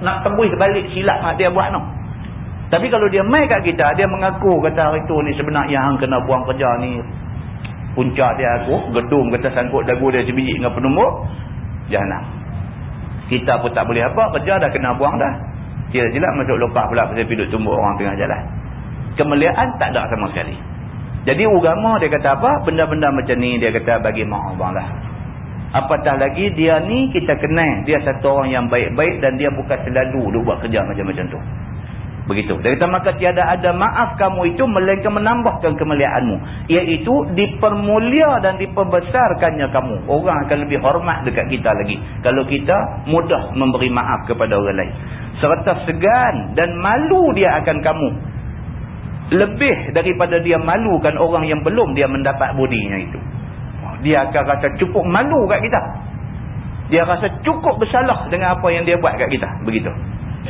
Nak tembus balik silap dia buat no. Tapi kalau dia mai kat kita, dia mengaku kata hari tu ni sebenarnya hang kena buang kerja ni. Puncak dia aku, gedung kata sangkut dagu dia sebiji dengan penumbuk jahanam. Kita pun tak boleh apa, kerja dah kena buang dah. Silap masuk lopak pula pasal pergi duk tumbuk orang tengah jalan. Kemuliaan tak ada sama sekali. Jadi agama dia kata apa? Benda-benda macam ni dia kata bagi maaf lah. Apatah lagi dia ni kita kenal. Dia satu orang yang baik-baik dan dia bukan selalu dia buat kerja macam-macam tu. Begitu. Dia kata maka tiada ada maaf kamu itu melainkan menambahkan kemuliaanmu. Iaitu dipermulia dan diperbesarkannya kamu. Orang akan lebih hormat dekat kita lagi. Kalau kita mudah memberi maaf kepada orang lain. Serta segan dan malu dia akan kamu. Lebih daripada dia malukan orang yang belum dia mendapat bodinya itu. Dia akan rasa cukup malu kat kita. Dia rasa cukup bersalah dengan apa yang dia buat kat kita. Begitu.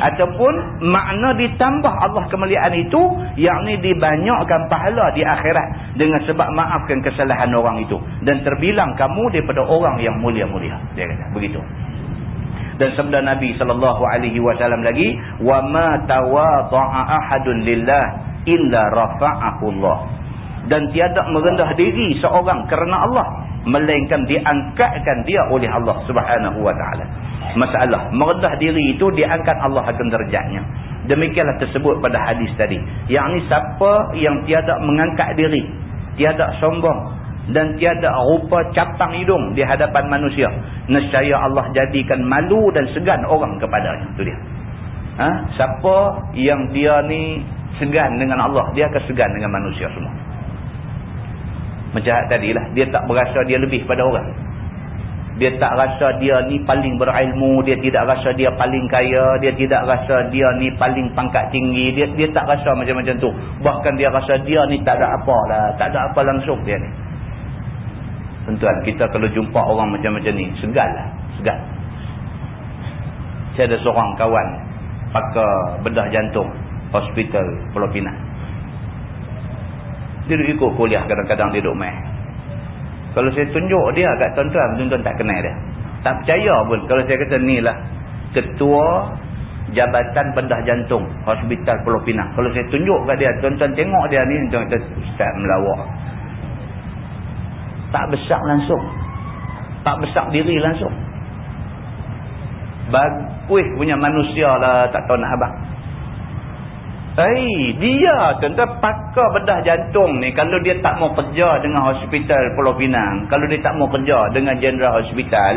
Ataupun makna ditambah Allah kemuliaan itu, yakni dibanyakkan pahala di akhirat dengan sebab maafkan kesalahan orang itu. Dan terbilang kamu daripada orang yang mulia-mulia. Dia kata. Begitu. Dan sabda Nabi SAW lagi, وَمَا تَوَاضَعَ أَحَدٌ لِلَّهِ illa rafa'ahullah. Dan tiada merendah diri seorang kerana Allah, melainkan diangkatkan dia oleh Allah Subhanahu wa taala. Masalah merendah diri itu diangkat Allah akan derajatnya. Demikianlah tersebut pada hadis tadi. Yang ni siapa yang tiada mengangkat diri, tiada sombong dan tiada rupa capang hidung di hadapan manusia, nescaya Allah jadikan malu dan segan orang kepadanya. Itu dia. Siapa yang dia ni segan dengan Allah, dia akan segan dengan manusia semua. Macam tadilah, dia tak berasa dia lebih pada orang. Dia tak rasa dia ni paling berilmu, dia tidak rasa dia paling kaya, dia tidak rasa dia ni paling pangkat tinggi, dia tak rasa macam-macam tu. Bahkan dia rasa dia ni tak ada apa lah, tak ada apa langsung dia ni. Tuan-tuan, kita kalau jumpa orang macam-macam ni, segan lah, segan. Saya ada seorang kawan pakar bedah jantung hospital Pulau Pinang. Dia duduk ikut kuliah, kadang-kadang dia duduk main. Kalau saya tunjuk dia kat tuan-tuan, tuan-tuan tak kenal dia. Tak percaya pun kalau saya kata ni lah Ketua Jabatan Bedah Jantung Hospital Pulau Pinang. Kalau saya tunjuk kat dia, tuan-tuan tengok dia ni, tuan-tuan kata Ustaz melawak. Tak besar langsung, tak besar diri langsung. Bagus punya manusia lah, tak tahu nak abang. Dia tuan-tuan pakar bedah jantung ni, kalau dia tak mau kerja dengan hospital Pulau Pinang, kalau dia tak mau kerja dengan General Hospital,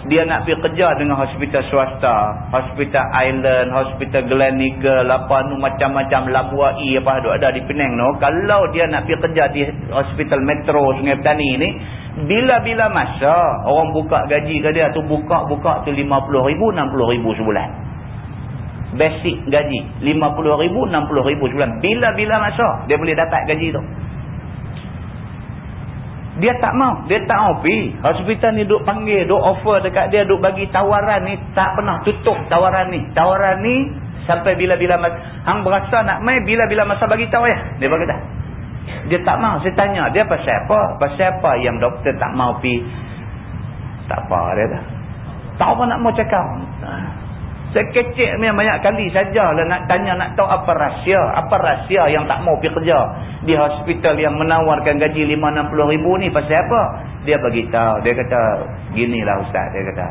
dia nak pergi kerja dengan hospital swasta, hospital Island, hospital Gleneagles, apa nu macam-macam Labuai apa ada di Penang no. Kalau dia nak pergi kerja di hospital Metro Sungai Petani ni, bila-bila masa orang buka gaji ke dia tu, buka tu 50,000, 60,000 sebulan. Basic gaji 50,000, 60,000 sebulan. Bila-bila masa dia boleh dapat gaji tu. Dia tak mau pergi. Hospital ni duk panggil, duk offer dekat dia, duk bagi tawaran ni, tak pernah tutup tawaran ni. Tawaran ni sampai bila-bila masa. Hang berasa nak mai, bila-bila masa bagi tahu ya. Dia berkata. Dia tak mau. Saya tanya dia pasal apa? Pasal apa yang doktor tak mau pergi? Tak apa dia dah. Tak apa nak mau cakap. Saya kecek banyak kali sajalah nak tanya, nak tahu apa rahsia yang tak mau pergi kerja di hospital yang menawarkan gaji 50-60,000 ni pasal apa? Dia bagi tahu, dia kata ginilah Ustaz, dia kata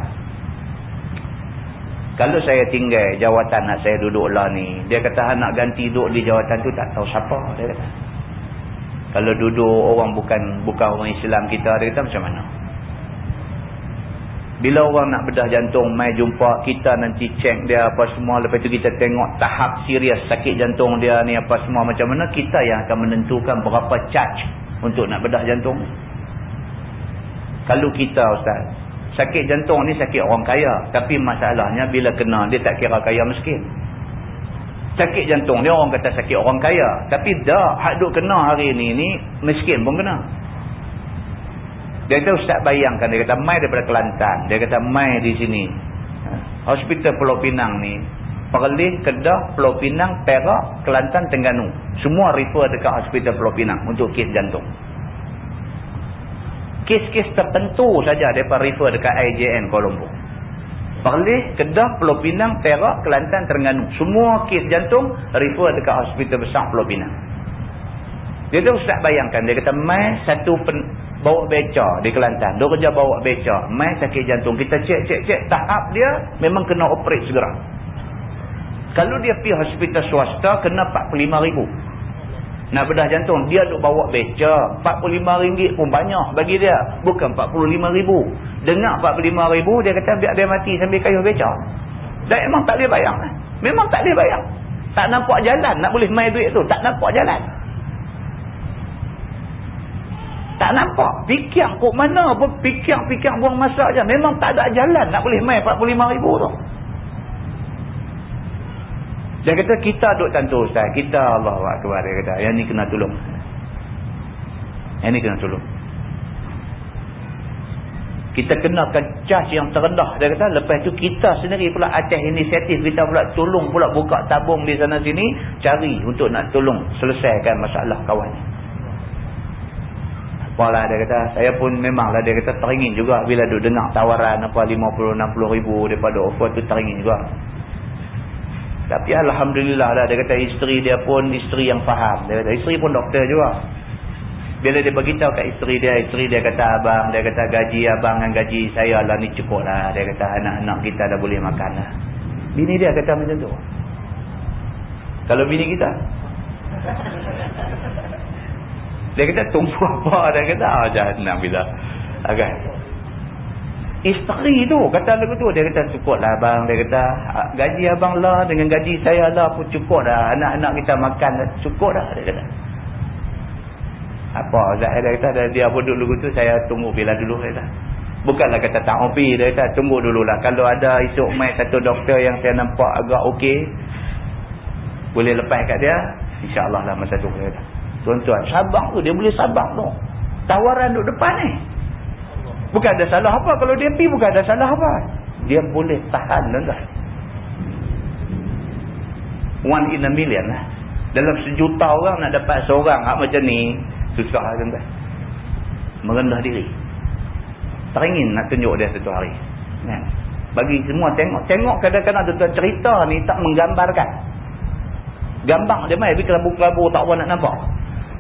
kalau saya tinggal jawatan nak saya duduk lah ni, dia kata nak ganti duduk di jawatan tu tak tahu siapa, dia kata. Kalau duduk orang bukan orang Islam kita, dia kata macam mana? Bila orang nak bedah jantung, mai jumpa kita, nanti cek dia apa semua. Lepas tu kita tengok tahap serius sakit jantung dia ni apa semua macam mana. Kita yang akan menentukan berapa charge untuk nak bedah jantung. Kalau kita Ustaz, sakit jantung ni sakit orang kaya. Tapi masalahnya bila kena, dia tak kira kaya miskin. Sakit jantung ni orang kata sakit orang kaya. Tapi dah, hak duk kena hari ni miskin pun kena. Dia kata Ustaz bayangkan, dia kata mai daripada Kelantan, dia kata mai di sini hospital Pulau Pinang ni, Perlis, Kedah, Pulau Pinang, Perak, Kelantan, Terengganu, semua refer dekat hospital Pulau Pinang untuk kes jantung. Kes-kes tertentu saja mereka refer dekat IJN Kuala Lumpur. Perlis, Kedah, Pulau Pinang, Perak, Kelantan, Terengganu, semua kes jantung refer dekat hospital besar Pulau Pinang. Dia kata Ustaz bayangkan, dia kata mai satu bawa beca di Kelantan, dia kerja bawa beca, mai sakit jantung, kita cek tahap dia memang kena operate segera. Kalau dia pergi hospital swasta kena 45,000 nak bedah jantung, dia duk bawa beca, RM45 pun banyak bagi dia, bukan RM45,000. Dengar RM45,000, dia kata biar dia mati sambil kayuh beca. Dan memang tak boleh bayang, memang tak boleh bayang, tak nampak jalan nak boleh mai duit tu, tak nampak jalan. Tak nampak. Fikir kok mana pun fikir buang masa je. Memang tak ada jalan nak boleh main 45,000 tu. Dia kata kita duk tentu Ustaz. Kita Allahu Akbar, dia kata. Yang ni kena tolong. Yang ni kena tolong. Kita kenakan charge yang terendah. Dia kata lepas tu kita sendiri pula atas inisiatif kita pula tolong pula buka tabung di sana sini. Cari untuk nak tolong selesaikan masalah kawan ni. Apalah dia kata, saya pun memanglah dia kata teringin juga bila duk dengar tawaran apa 50-60,000 daripada offer tu, teringin juga. Tapi alhamdulillah lah, dia kata isteri dia pun isteri yang faham. Dia kata isteri pun doktor juga. Bila dia beritahu kat isteri dia kata, abang, dia kata gaji abang dengan gaji saya lah ni cukup lah. Dia kata anak-anak kita dah boleh makan lah. Bini dia kata macam tu. Kalau bini kita, dia kata tunggu apa? Dia kata jangan bila agak. Isteri tu kata lagu tu, dia kata cukup lah abang. Dia kata gaji abang lah dengan gaji saya lah pun cukup dah. Anak-anak kita makan dah cukup dah. Dia kata apa Zahid, dia kata dia pun dulu tu saya tunggu bila dulu. Dia kata bukanlah kata tak opi, dia kata tunggu dululah. Kalau ada esok mai satu doktor yang saya nampak agak okey, boleh lepas kat dia, insya-Allah lah masa tu. Dia kata tuan-tuan, sabar tu, dia boleh sabar tu. Tawaran duduk depan ni. Bukan ada salah apa. Kalau dia pergi bukan ada salah apa. Dia boleh tahan tuan-tuan. 1 in a million lah. Dalam sejuta orang nak dapat seorang hak macam ni, susah lah tuan-tuan. Merendah diri. Teringin nak tunjuk dia satu hari. Kan? Bagi semua tengok. Tengok kadang-kadang tuan-tuan cerita ni tak menggambarkan. Gambar dia main tapi kelabu-kelabu tak apa nak nampak.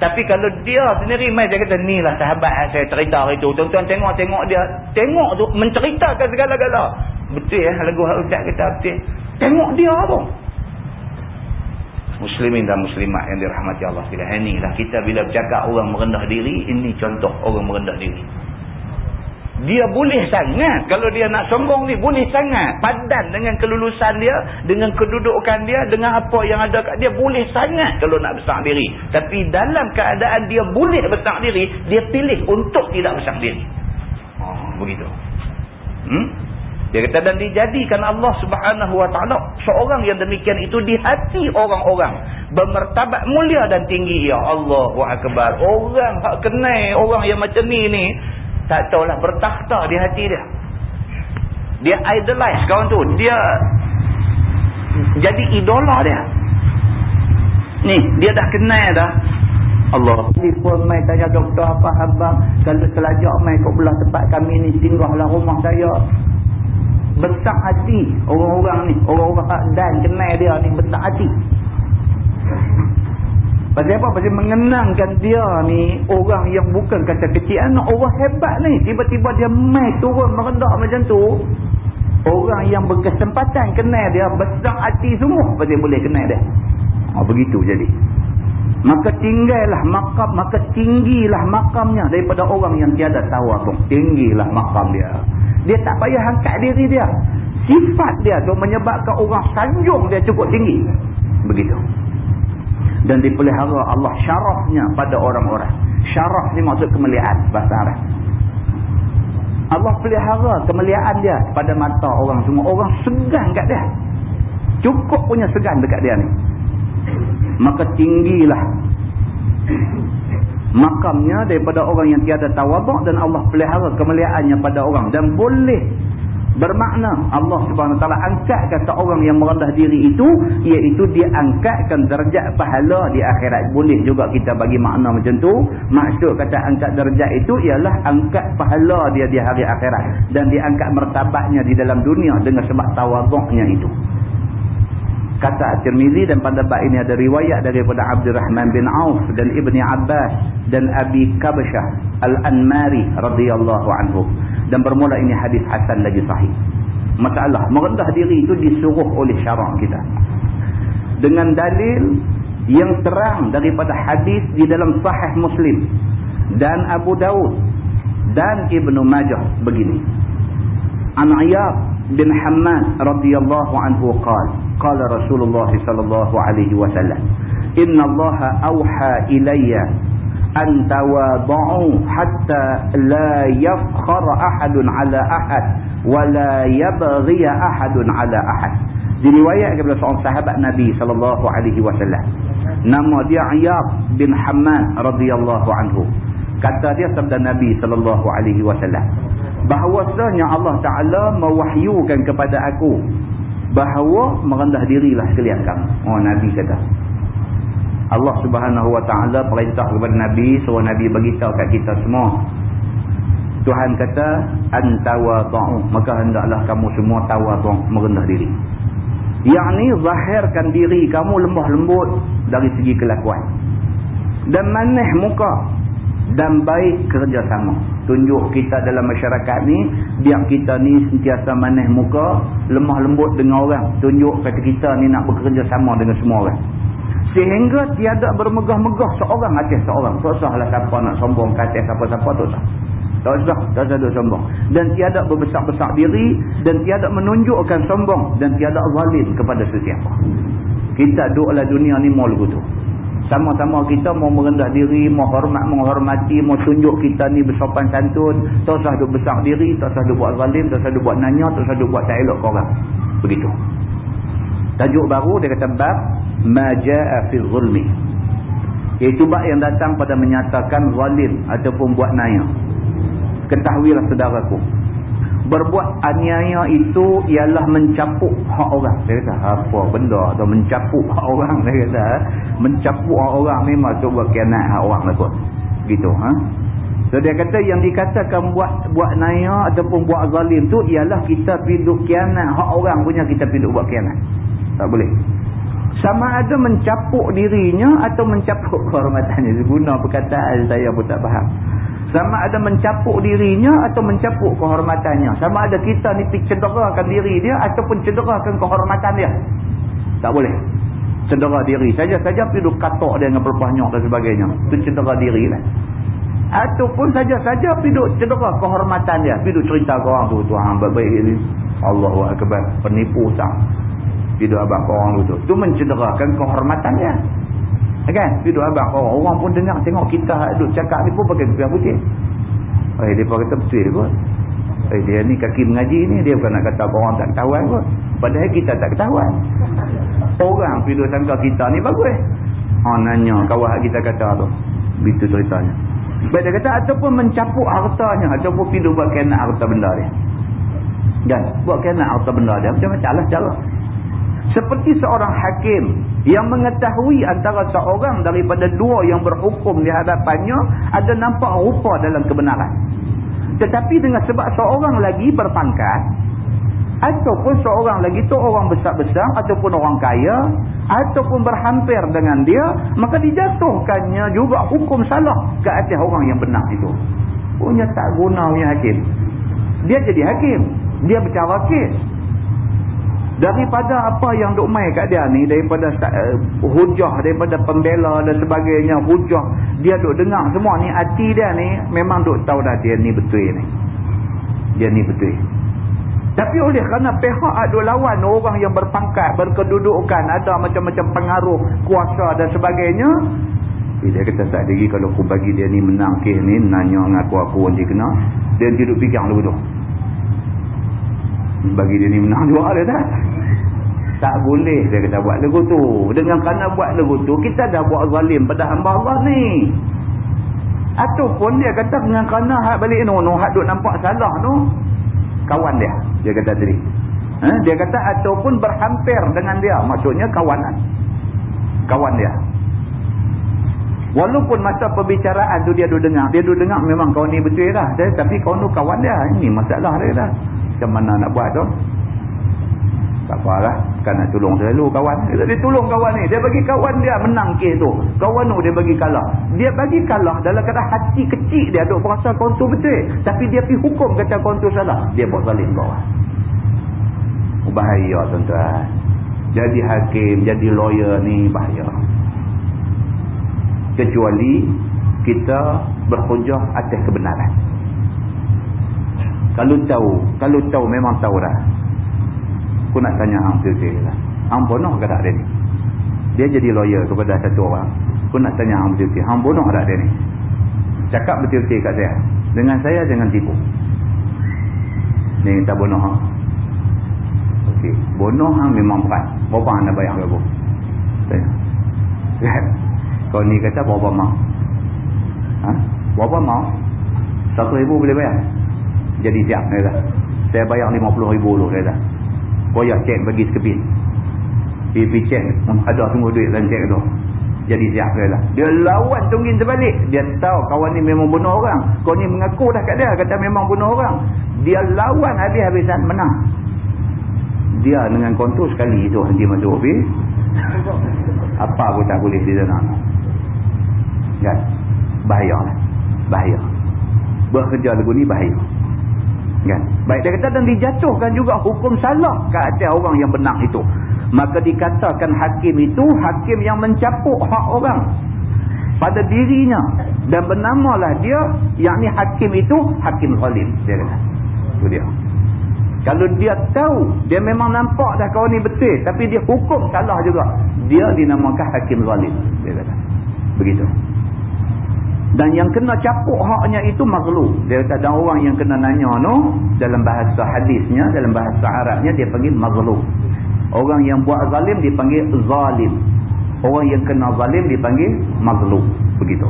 Tapi kalau dia sendiri main, dia kata ni lah sahabat saya cerita hari tu. Tuan-tuan tengok dia. Tengok tu menceritakan segala-gala. Betul lagu Ustaz kata betul. Tengok dia pun. Muslimin dan muslimat yang dirahmati Allah sekalian. Inilah kita bila bercakap orang merendah diri, ini contoh orang merendah diri. Dia boleh sangat. Kalau dia nak sombong ni, boleh sangat. Padan dengan kelulusan dia, dengan kedudukan dia, dengan apa yang ada kat dia, boleh sangat kalau nak besar diri. Tapi dalam keadaan dia boleh besar diri, dia pilih untuk tidak besar diri. Begitu. Dia kata dan dijadikan Allah Subhanahu Wa Taala seorang yang demikian itu di hati orang-orang bermartabat mulia dan tinggi. Ya Allahu Akbar. Orang hak kenal orang yang macam ni tak tahulah bertakhta di hati dia. Dia idolize kawan tu. Dia jadi idola dia. Ni, dia dah kenal dah. Allah. Telefon mai tanya doktor apa abang. Kalau selajak mai kat belah tempat kami ni, singgahlah rumah saya. Besar hati orang-orang ni. Orang-orang dan kenal dia ni besar hati. Pasal apa? Pasal mengenangkan dia ni orang yang bukan kata kecil anak, orang hebat ni. Tiba-tiba dia mai turun merendah macam tu. Orang yang berkesempatan kenal dia besar hati semua pasal boleh kenal dia. Begitu jadi. Maka tinggallah makam, maka tinggilah makamnya daripada orang yang tiada tawaduk. Tinggilah makam dia. Dia tak payah angkat diri dia. Sifat dia tu menyebabkan orang sanjung dia cukup tinggi. Begitu. Dan dipelihara Allah syarafnya pada orang-orang. Syaraf ni maksud kemuliaan bahasa Arab. Allah pelihara kemuliaan dia pada mata orang semua. Orang segan kat dia. Cukup punya segan dekat dia ni. Maka tinggilah makamnya daripada orang yang tiada tawaduk, dan Allah pelihara kemuliaannya pada orang. Dan boleh bermakna Allah Subhanahu Wa Taala angkatkan seorang yang merendah diri itu, iaitu dia angkatkan darjat pahala di akhirat. Boleh juga kita bagi makna macam tu. Maksud kata angkat darjat itu ialah angkat pahala dia di hari akhirat, dan diangkat martabatnya di dalam dunia dengan sebab tawaduknya itu. Kata At-Tirmizi, dan pada bab ini ada riwayat daripada Abdurrahman bin Auf dan Ibni Abbas dan Abi Kabsyah Al-Anmari radhiyallahu anhu. Dan bermula ini hadis hasan lagi sahih. Masalah merendah diri itu disuruh oleh syarak kita dengan dalil yang terang daripada hadis di dalam Sahih Muslim dan Abu Daud dan Ibnu Majah begini. An Iyad bin Hammad radhiyallahu anhu qala Rasulullah sallallahu alaihi wasallam, inna Allah auha ilayya an tawadhu hatta la yafkhara ahadun ala ahad wa la yabghi ahadun ala ahad. Diriwayatkan kepada seorang sahabat Nabi sallallahu alaihi wasallam, nama dia Iyad bin Hammad radhiyallahu anhu. Kata dia sabda Nabi sallallahu alaihi wasallam, bahawasanya Allah Taala mewahyukan kepada aku bahawa merendah dirilah sekalian kamu. Nabi kata, Allah Subhanahu Wa Taala perintah kepada Nabi, suruh Nabi beritahu kat kita semua. Tuhan kata antawadhu, maka hendaklah kamu semua tawadhu, merendah diri. Yakni zahirkan diri kamu lemah lembut dari segi kelakuan dan manis muka dan baik kerjasama. Tunjuk kita dalam masyarakat ni, biar kita ni sentiasa manis muka, lemah lembut dengan orang. Tunjuk kata kita ni nak bekerjasama dengan semua orang. Sehingga tiada bermegah-megah seorang atas seorang. Tak usahlah siapa nak sombong ke atas siapa-siapa, tak usah. Tak usah duk sombong. Dan tiada berbesar-besar diri, dan tiada menunjukkan sombong, dan tiada zalim kepada sesiapa. Kita duduklah dunia ni mau lagu tu. Sama-sama kita mau merendah diri, mau menghormati, mau tunjuk kita ni bersopan santun. Tak usah duk besar diri, tak usah duk buat zalim, tak usah duk buat nanya, tak usah duk buat tak elok ke orang. Begitu. Tajuk baru dia kata bab ma jaa fi zulmi, iaitu bab yang datang pada menyatakan zalim ataupun buat naya. Ketahuilah saudaraku, berbuat aniaya itu ialah mencapuk hak orang. Dia kata apa benda atau mencapuk hak orang. Dia kata mencapuk hak orang memang tu buat khianat hak orang lah kot. Gitu So dia kata yang dikatakan buat naya ataupun buat zalim tu ialah kita piduk khianat hak orang punya, kita piduk buat khianat. Tak boleh. Sama ada mencapuk dirinya atau mencapuk kehormatannya. Guna perkataan saya pun tak faham. Sama ada mencapuk dirinya atau mencapuk kehormatannya. Sama ada kita ni cederakan diri dia ataupun cederakan kehormatan dia. Tak boleh. Cedera diri saja-saja pergi katok dia dengan perpahnyok dan sebagainya. Itu cedera diri lah. Ataupun saja-saja pergi cedera kehormatan dia. Pergi cerita ke orang tu. Tuhan baik-baik ni. Allahu Akbar. Penipu sang. Pergi abang ke orang tu. Itu mencederakan kehormatan dia. Kan? Pergi abang ke orang. Orang pun dengar tengok kita duduk cakap ni pun pakai kepiah putih. Dia pun kata betul kot. Dia ni kaki mengaji ni. Dia bukan nak kata orang tak ketahuan kot. Padahal kita tak ketahuan. Orang pergi sangka kita ni bagus. Nanya kawan kita kata tu. Begitu ceritanya. Baik dia kata ataupun mencapuk hartanya. Ataupun pergi buat kena harta benda dia. Kan? Buat kena harta benda dia. Macam-macam lah cara. Seperti seorang hakim yang mengetahui antara seorang daripada dua yang berhukum di hadapannya ada nampak rupa dalam kebenaran. Tetapi dengan sebab seorang lagi berpangkat ataupun seorang lagi tu orang besar-besar ataupun orang kaya ataupun berhampir dengan dia, maka dijatuhkannya juga hukum salah ke atas orang yang benar itu. Punya tak guna punya hakim. Dia jadi hakim. Dia bercara kes. Daripada apa yang duk main kat dia ni, daripada hujah, daripada pembela dan sebagainya, hujah, dia duk dengar semua ni, hati dia ni memang duk tahu dah dia ni betul ni. Dia ni betul. Tapi oleh kerana pihak duk lawan orang yang berpangkat, berkedudukan, ada macam-macam pengaruh, kuasa dan sebagainya, dia kata tak lagi kalau aku bagi dia ni menang kes ni, nanya dengan aku nanti kena, dia duduk fikir dulu tu. Bagi dia ni menang dua dia dah. Tak boleh dia kata buat lagu tu. Dengan kerana buat lagu tu, kita dah buat zalim pada hamba Allah ni. Ataupun dia kata dengan kerana hak balik no hak duk nampak salah tu, kawan dia. Dia kata tadi. Dia kata ataupun berhampir dengan dia. Maksudnya kawanan. Kawan dia. Walaupun masa perbicaraan tu dia duk dengar. Dia duk dengar memang kau ni betul dah. Tapi kau ni kawan dia. Ini masalah dia dah. Macam mana nak buat tu? Tak apalah. Kan nak tolong selalu kawan. Dia tolong kawan ni. Dia bagi kawan dia menang kes tu. Kawan tu dia bagi kalah. Dia bagi kalah dalam keadaan hati kecil dia duk berasa kawan tu betul. Tapi dia pergi hukum kata kawan tu salah. Dia buat zalim kawan. Bahaya tuan-tuan. Jadi hakim, jadi lawyer ni bahaya. Kecuali kita berhujah atas kebenaran. Kalau tahu memang tahu dah. Aku nak tanya hang betul-betul lah. Hang bonoh ke tak dia ni? Dia jadi lawyer kepada satu orang. Aku nak tanya hang betul-betul. Hang bonoh tak dia ni? Cakap betul-betul kat saya. Dengan saya jangan tipu. Ni tak bonoh hang. Okey. Bonoh hang memang berat. Berapa hang nak bayar aku? Tanya. Kau ni kata berapa mau? Berapa mau? 1,000 boleh bayar? Jadi siap dia dah. Saya bayar 50,000 dulu dia dah. Koyak cek bagi sekepit. Pergi cek. Ada semua duit dalam cek tu. Jadi siap dia dah. Dia lawan tunggin sebalik. Dia tahu kawan ni memang bunuh orang. Kau ni mengaku dah kat dia. Kata memang bunuh orang. Dia lawan habis-habisan menang. Dia dengan kontur sekali tu. Nanti masuk pergi. Apa pun tak boleh di sana. Kan? Bahaya lah. bahaya. Bekerja lagu ni bahaya. Kan? Baik, dia kata dan dijatuhkan juga hukum salah ke atas orang yang benar itu. Maka dikatakan hakim itu hakim yang mencapuk hak orang pada dirinya, dan bernamalah dia, yakni hakim itu hakim zalim. Dia kata itu dia. Kalau dia tahu, dia memang nampak dah kau ni betul, tapi dia hukum salah juga, dia dinamakan hakim zalim. Dia kata begitu. Dan yang kena capuk haknya itu mazlum. Dia kata, dan orang yang kena nanya no, dalam bahasa hadisnya, dalam bahasa Arabnya dia panggil mazlum. Orang yang buat zalim dipanggil zalim. Orang yang kena zalim dipanggil mazlum. Begitu.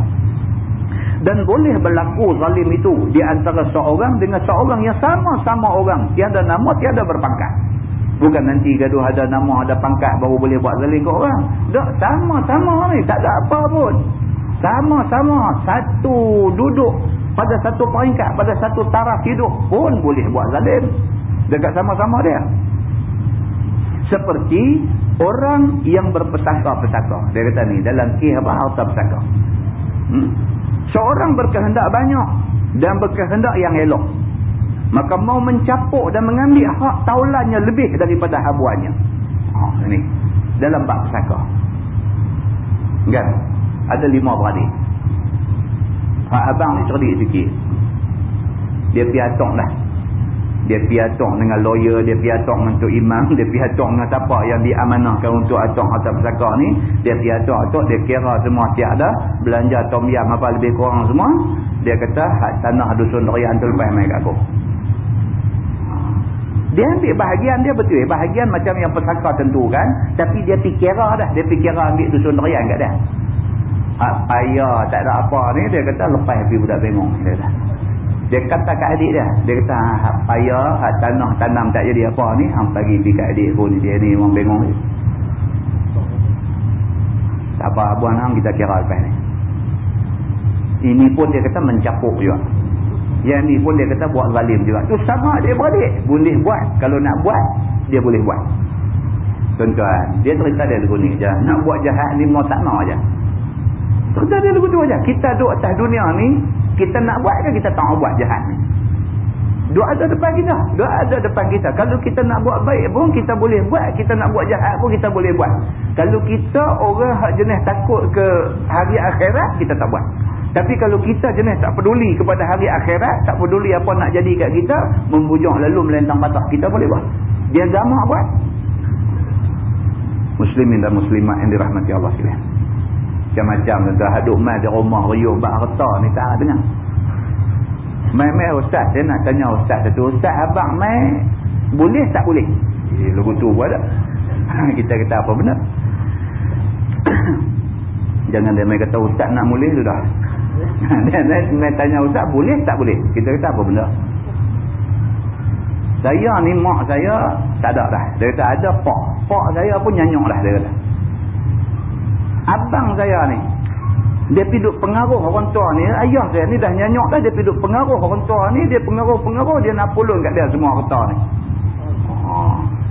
Dan boleh berlaku zalim itu di antara seorang dengan seorang yang sama-sama orang, tiada nama, tiada berpangkat. Bukan nanti gaduh ada nama, ada pangkat baru boleh buat zalim ke orang. Tak, sama-sama ni, tak ada apa pun. Sama-sama satu duduk pada satu peringkat, pada satu taraf hidup pun boleh buat zalim dekat sama-sama dia. Seperti orang yang berpesaka-pesaka. Dia kata ni dalam kisah harta pesaka. Seorang berkehendak banyak dan berkehendak yang elok, maka mau mencapuk dan mengambil hak taulannya lebih daripada habuannya. Ini dalam bab pesaka. Kan? Ada 5 beradik. Hak abang ni cerdik sikit. Dia pergi atok dah. Dia pergi atok dengan lawyer, dia pergi atok dengan Tok Imam, dia pergi atok dengan siapa yang diamanahkan untuk atok harta pesaka ni. Dia pergi atok, dia kira semua siap dah, belanja tom yam apa lebih kurang semua. Dia kata hak tanah dusun Derian tu lepas mai kat aku. Dia ambil bahagian dia betul. Bahagian macam yang pesaka tentukan, tapi dia pergi kira dah, dia pergi kira ambil dusun Derian kat dia. Hak payah tak ada apa ni, dia kata lepas pergi budak bengong. Dia kata kat adik dia kata hak payah, hak tanah tanam tak jadi apa ni, hang bagi pergi kat adik pun, dia ni orang bengong ni. Tak apa abuan hang, kita kira lepas ni. Ini pun dia kata mencapuk juga. Yang ni pun dia kata buat zalim juga. Tu sama dia beradik, boleh buat. Kalau nak buat, dia boleh buat. Tuan-tuan, dia cerita dia lagu ni je. Nak buat jahat ni mau tak mau je. Cerita dia lagu tu aja. Kita duduk atas dunia ni, kita nak buat ke kita tak buat jahat ni? Dua ada depan kita. Dua ada depan kita. Kalau kita nak buat baik pun kita boleh buat. Kita nak buat jahat pun kita boleh buat. Kalau kita orang hak jenis takut ke hari akhirat, kita tak buat. Tapi kalau kita jenis tak peduli kepada hari akhirat, tak peduli apa nak jadi kat kita, membujang lalu melentang batas, kita boleh buat. Dia agama buat. Muslimin dan muslimat yang dirahmati Allah sekalian. Macam-macam tuan-tuan, haduk mai di rumah riuh bak harta ni tak dengar. Mai ustaz, saya nak tanya ustaz satu, ustaz abang mai boleh tak boleh? Lagu tu pun ada. Kita kata apa benar? Jangan dia mai kata ustaz nak boleh sudah. Dia mai tanya ustaz boleh tak boleh? Kita kata apa benda? Saya ni mak saya tak ada dah. Dia kata ada pak. Pak saya pun nyanyuk dah dia kata. Abang saya ni, dia piduk pengaruh orang tua ni, ayah saya ni dah nyanyuk dah, dia piduk pengaruh orang tua ni, dia pengaruh, dia nak pulun kat dia semua harta ni.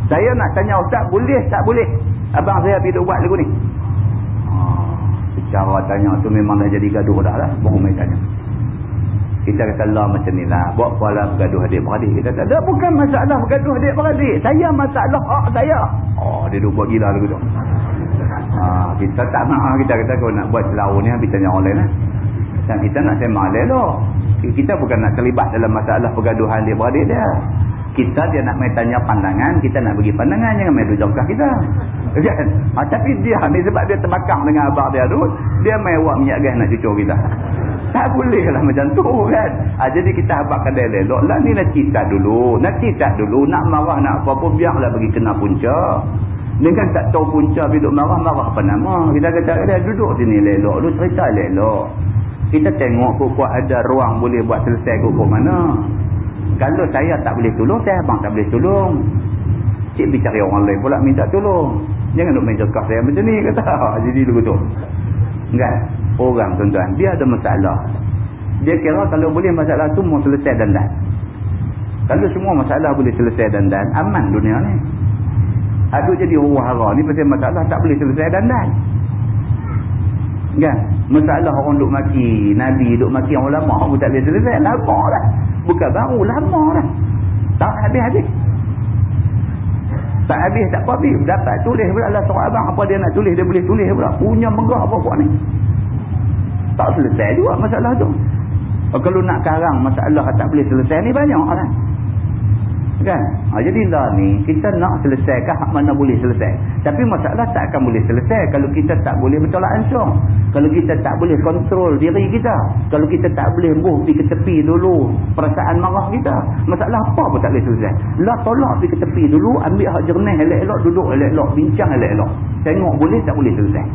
Saya nak tanya ustaz, boleh tak boleh abang saya piduk buat lagu ni? Cara tanya tu memang dah jadi gaduh dah lah, baru main tanya. Kita kata lah macam ni lah, buat apa lah bergaduh adik-beradik? Kita kata, bukan masalah bergaduh adik-beradik, saya masalah hak saya. Dia duduk buat gila lagu tu. Kita tak nak, kita kata kalau nak buat selau ni kita tanya orang lain lah. Dan kita nak sembang elok. Kita bukan nak terlibat dalam masalah pergaduhan dia beradik dia. Kita dia nak main tanya pandangan, kita nak bagi pandangan, jangan main dujangkah kita. Kan? Tapi dia ni sebab dia terbakang dengan abang dia tu, dia main wak minyak gas nak cucur kita. Tak boleh lah macam tu kan. Jadi kita habakkan dia elok lah, ni nak cerita dulu, nak marah nak apa pun biarlah bagi kena punca. Dia kan tak tahu punca duduk marah apa nama. Kita kata dia duduk sini elok, lu cerita elok. Kita tengok kuat ada ruang boleh buat selesai kuat mana. Kalau saya tak boleh tolong, saya abang tak boleh tolong. Cik bicara orang lain pula minta tolong. Jangan duk main cakap saya macam ni kata. Jadi dulu tu. Enggak. Orang tuan-tuan, dia ada masalah. Dia kira kalau boleh masalah tu mau selesai dandan. Kalau semua masalah boleh selesai dandan, aman dunia ni. Aduh jadi huru-hara ni pasal masalah tak boleh selesai dandan. Kan? Masalah orang duk maki Nabi, duk maki orang ulama pun tak boleh selesai. Lama dah. Bukan baru, lama dah. Tak habis-habis. Tak habis, tak apa habis. Dapat tulis pula lah seorang abang. Apa dia nak tulis, dia boleh tulis pula. Punya megah apa buat ni. Tak selesai juga masalah tu. Kalau nak karang masalah tak boleh selesai ni banyak lah. Kan? Jadi lah ni, kita nak selesaikan hak mana boleh selesai. Tapi masalah tak akan boleh selesai kalau kita tak boleh bertolak ansur. Kalau kita tak boleh kontrol diri kita. Kalau kita tak boleh pergi ke tepi dulu perasaan marah kita. Masalah apa pun tak boleh selesai. Lah tolak pergi ke tepi dulu, ambil hak jernih elok-elok, duduk elok-elok, bincang elok-elok. Tengok boleh tak boleh selesai.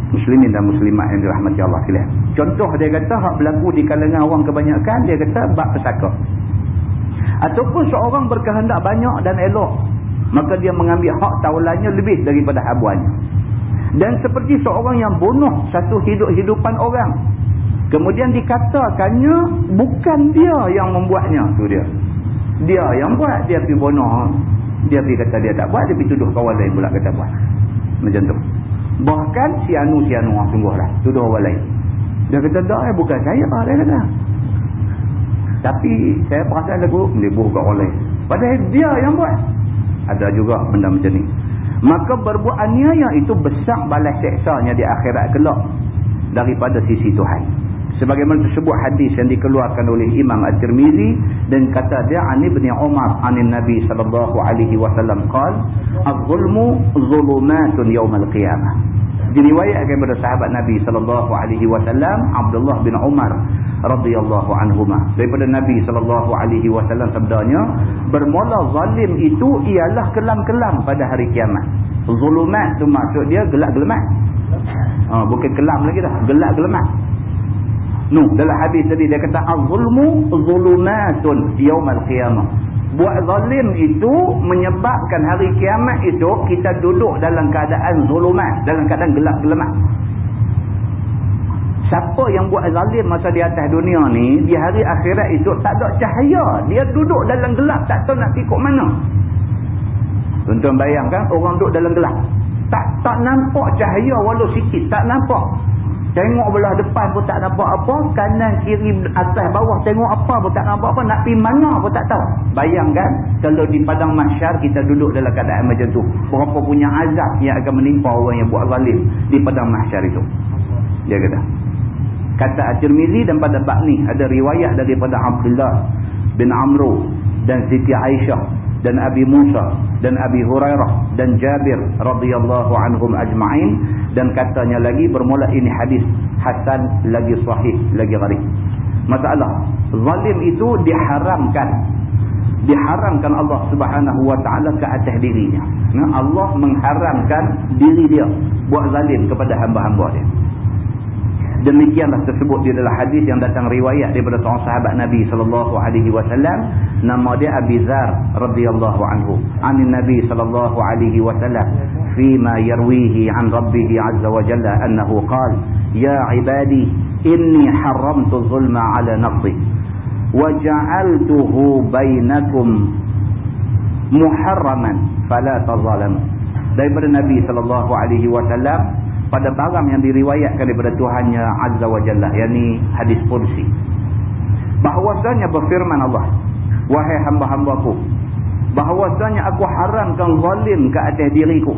Muslimin dan muslimat yang dirahmati Allah sekalian. Contoh dia kata hak berlaku di kalangan orang kebanyakan, dia kata bab pesaka. Ataupun seorang berkehendak banyak dan elok, maka dia mengambil hak tawalannya lebih daripada habuannya. Dan seperti seorang yang bunuh satu hidup-hidupan orang, kemudian dikatakannya bukan dia yang membuatnya, tu dia yang buat, dia pergi bunuh, dia pergi kata dia tak buat, dia pergi tuduh kawan lain pula kata buat. Macam tu. Bahkan si anu sungguhlah tuduh orang lain. Dia kata dah, bukan saya, dia kata. Tapi saya perasan lagu melebuh kat orang lain. Padahal dia yang buat. Ada juga benda macam ni. Maka berbuat aniaya itu besar balas seksanya di akhirat kelak daripada sisi Tuhan. Sebagaimana tersebut hadis yang dikeluarkan oleh Imam At-Tirmizi dan kata dia ani bin Umar anin Nabi sallallahu alaihi wasallam qala az-zulmu zulumatun yaumal qiyamah. Diriwayatkan daripada sahabat Nabi sallallahu alaihi wasallam Abdullah bin Umar radhiyallahu anhuma, daripada Nabi sallallahu alaihi wasallam sabdanya, bermula zalim itu ialah kelam-kelam pada hari kiamat. Zulumat tu maksud dia gelap-gelemat. Bukan kelam lagi dah, gelap-gelemat. Dalam hadis tadi dia kata az-zulmu zulumatun yaumal qiyamah. Buat zalim itu menyebabkan hari kiamat itu kita duduk dalam keadaan zulumat, dalam keadaan gelap-gelemat. Siapa yang buat zalim masa di atas dunia ni, di hari akhirat itu tak ada cahaya. Dia duduk dalam gelap, tak tahu nak ikut mana. Tuan-tuan bayangkan orang duduk dalam gelap. Tak nampak cahaya walau sikit, tak nampak. Tengok belah depan pun tak nampak apa, kanan, kiri, atas, bawah tengok apa pun tak nampak apa, nak pergi mana pun tak tahu. Bayangkan kalau di padang mahsyar kita duduk dalam keadaan macam tu. Berapa punya azab yang akan menimpa orang yang buat zalim di padang mahsyar itu. Dia kata At-Tirmizi, dan pada bab ni ada riwayat daripada Abdullah bin Amru dan Siti Aisyah dan Abi Musa dan Abi Hurairah dan Jabir radhiyallahu anhum ajma'in, dan katanya lagi bermula ini hadis hasan lagi sahih lagi gharib. Masalah zalim itu diharamkan Allah Subhanahu wa taala ke atas dirinya. Allah mengharamkan diri dia buat zalim kepada hamba-hamba dia. Demikianlah tersebut di dalam hadis yang datang riwayat daripada seorang sahabat Nabi sallallahu alaihi wasallam, nama dia Abi Dzar radhiyallahu anhu, anin Nabi sallallahu alaihi wasallam fima yarwihi an rabbih azza wa jalla annahu qala ya ibadi inni haramtu zulma ala nafsi wa ja'altuhu bainakum muharraman fala tazalamu. Daripada Nabi sallallahu alaihi wasallam pada barang yang diriwayatkan daripada Tuhannya Azza wa Jalla, yakni hadis qudsi, bahwasanya berfirman Allah, wahai hamba-hambaku, bahwasanya aku haramkan zalim ke atas diriku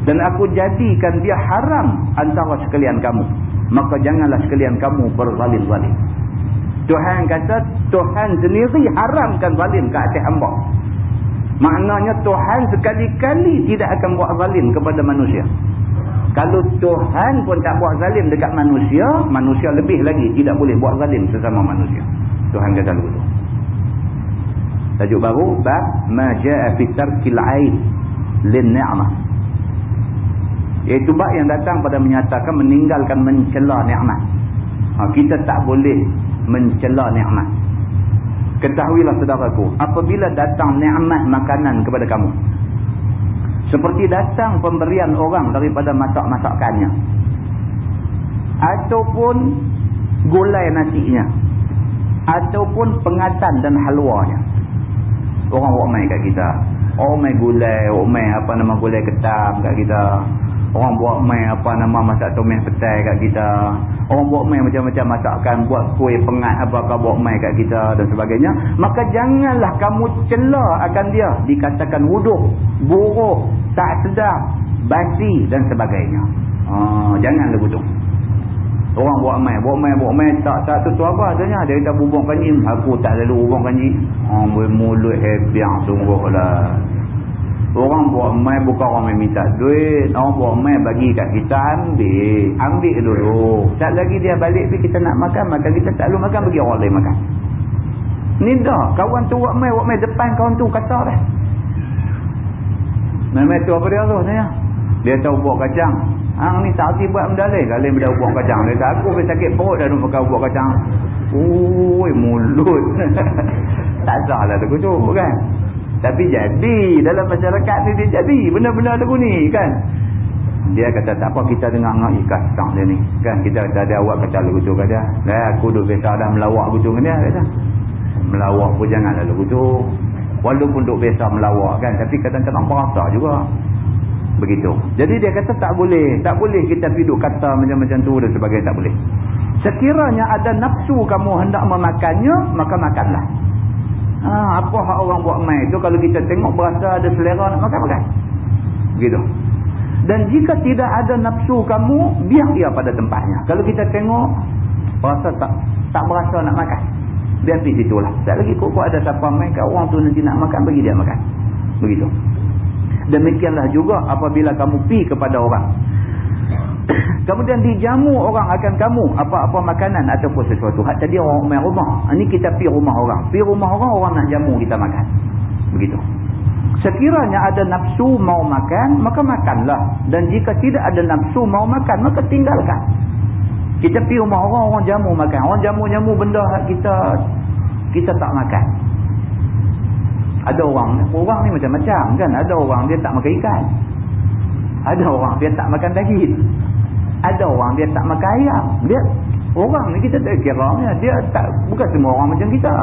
dan aku jadikan dia haram antara sekalian kamu, maka janganlah sekalian kamu berzalim-zalim. Tuhan kata Tuhan sendiri haramkan zalim ke atas hamba. Maknanya Tuhan sekali-kali tidak akan buat zalim kepada manusia. Kalau Tuhan pun tak buat zalim dekat manusia, manusia lebih lagi tidak boleh buat zalim sesama manusia. Tuhan kata begitu. Tajuk baru, bab ma jaa fi tarkil aib lin ni'mah. Iaitu bab yang datang pada menyatakan meninggalkan mencela nikmat. Kita tak boleh mencela nikmat. Ketahuilah saudaraku, apabila datang nikmat makanan kepada kamu, seperti datang pemberian orang daripada masak-masakannya, ataupun gulai nasinya, ataupun pengatan dan halwanya. Orang main kat kita, main gulai, main gulai ketam kat kita, Orang buat main apa nama masak tomeh petai kat kita. Orang buat main macam-macam masakan, buat kuih pengat apakah buat main kat kita dan sebagainya. Maka janganlah kamu cela akan dia. Dikatakan wuduk, buruk, tak sedap, basi dan sebagainya. Janganlah begitu. Orang buat main tak tentu apa adanya. Dia kata bubung kanji, aku tak lalu bubung kanji. Mulut hebiang sungguh lah. Orang buat main bukan orang minta duit. Orang buat main bagi kat kita, ambil dulu. Tak lagi dia balik pergi kita nak makan, kita tak lalu makan, bagi orang lain makan. Ni dah kawan tu buat main depan kawan tu kata dah. Main tu apa dia tu saya? Dia tahu buat kacang. Hang ni tak hati buat benda lain benda buat kacang. Dia kata aku sakit perut dah pakai buat kacang. Oi mulut. Tak salah lagu tu kan. Tapi jadi dalam masyarakat ni dia jadi benda-benda lagu ni kan. Dia kata tak apa, kita dengar ikat tak dia ni kan. Kita kata ada awak kata lagu tu kata. Aku duk biasa dah melawak lagu tu dengan dia kata. Melawak pun janganlah lagu tu. Walaupun duk biasa melawak kan, tapi kadang-kadang berasa juga. Begitu. Jadi dia kata tak boleh kita piduk kata macam-macam tu dan sebagainya, tak boleh. Sekiranya ada nafsu kamu hendak memakannya, maka makanlah. Apa hak orang buat main tu kalau kita tengok berasa ada selera nak makan. Begitu. Dan jika tidak ada nafsu kamu, biar dia pada tempatnya. Kalau kita tengok berasa tak berasa nak makan, biar di situlah. Tak lagi kok ada siapa main kat orang tu nanti nak makan, bagi dia makan. Begitu. Demikianlah juga apabila kamu pi kepada orang. Kemudian dijamu orang akan kamu apa-apa makanan ataupun sesuatu. Hak tadi orang main rumah. Ini kita pi rumah orang. Pi rumah orang nak jamu kita makan. Begitu. Sekiranya ada nafsu mau makan, maka makanlah. Dan jika tidak ada nafsu mau makan, maka tinggalkan. Kita pi rumah orang jamu makan. Orang jamu benda kita tak makan. Ada orang ni macam-macam kan. Ada orang dia tak makan ikan. Ada orang dia tak makan daging. Ada orang dia tak makan ayam. Orang ni kita tak kira dia tak, bukan semua orang macam kita.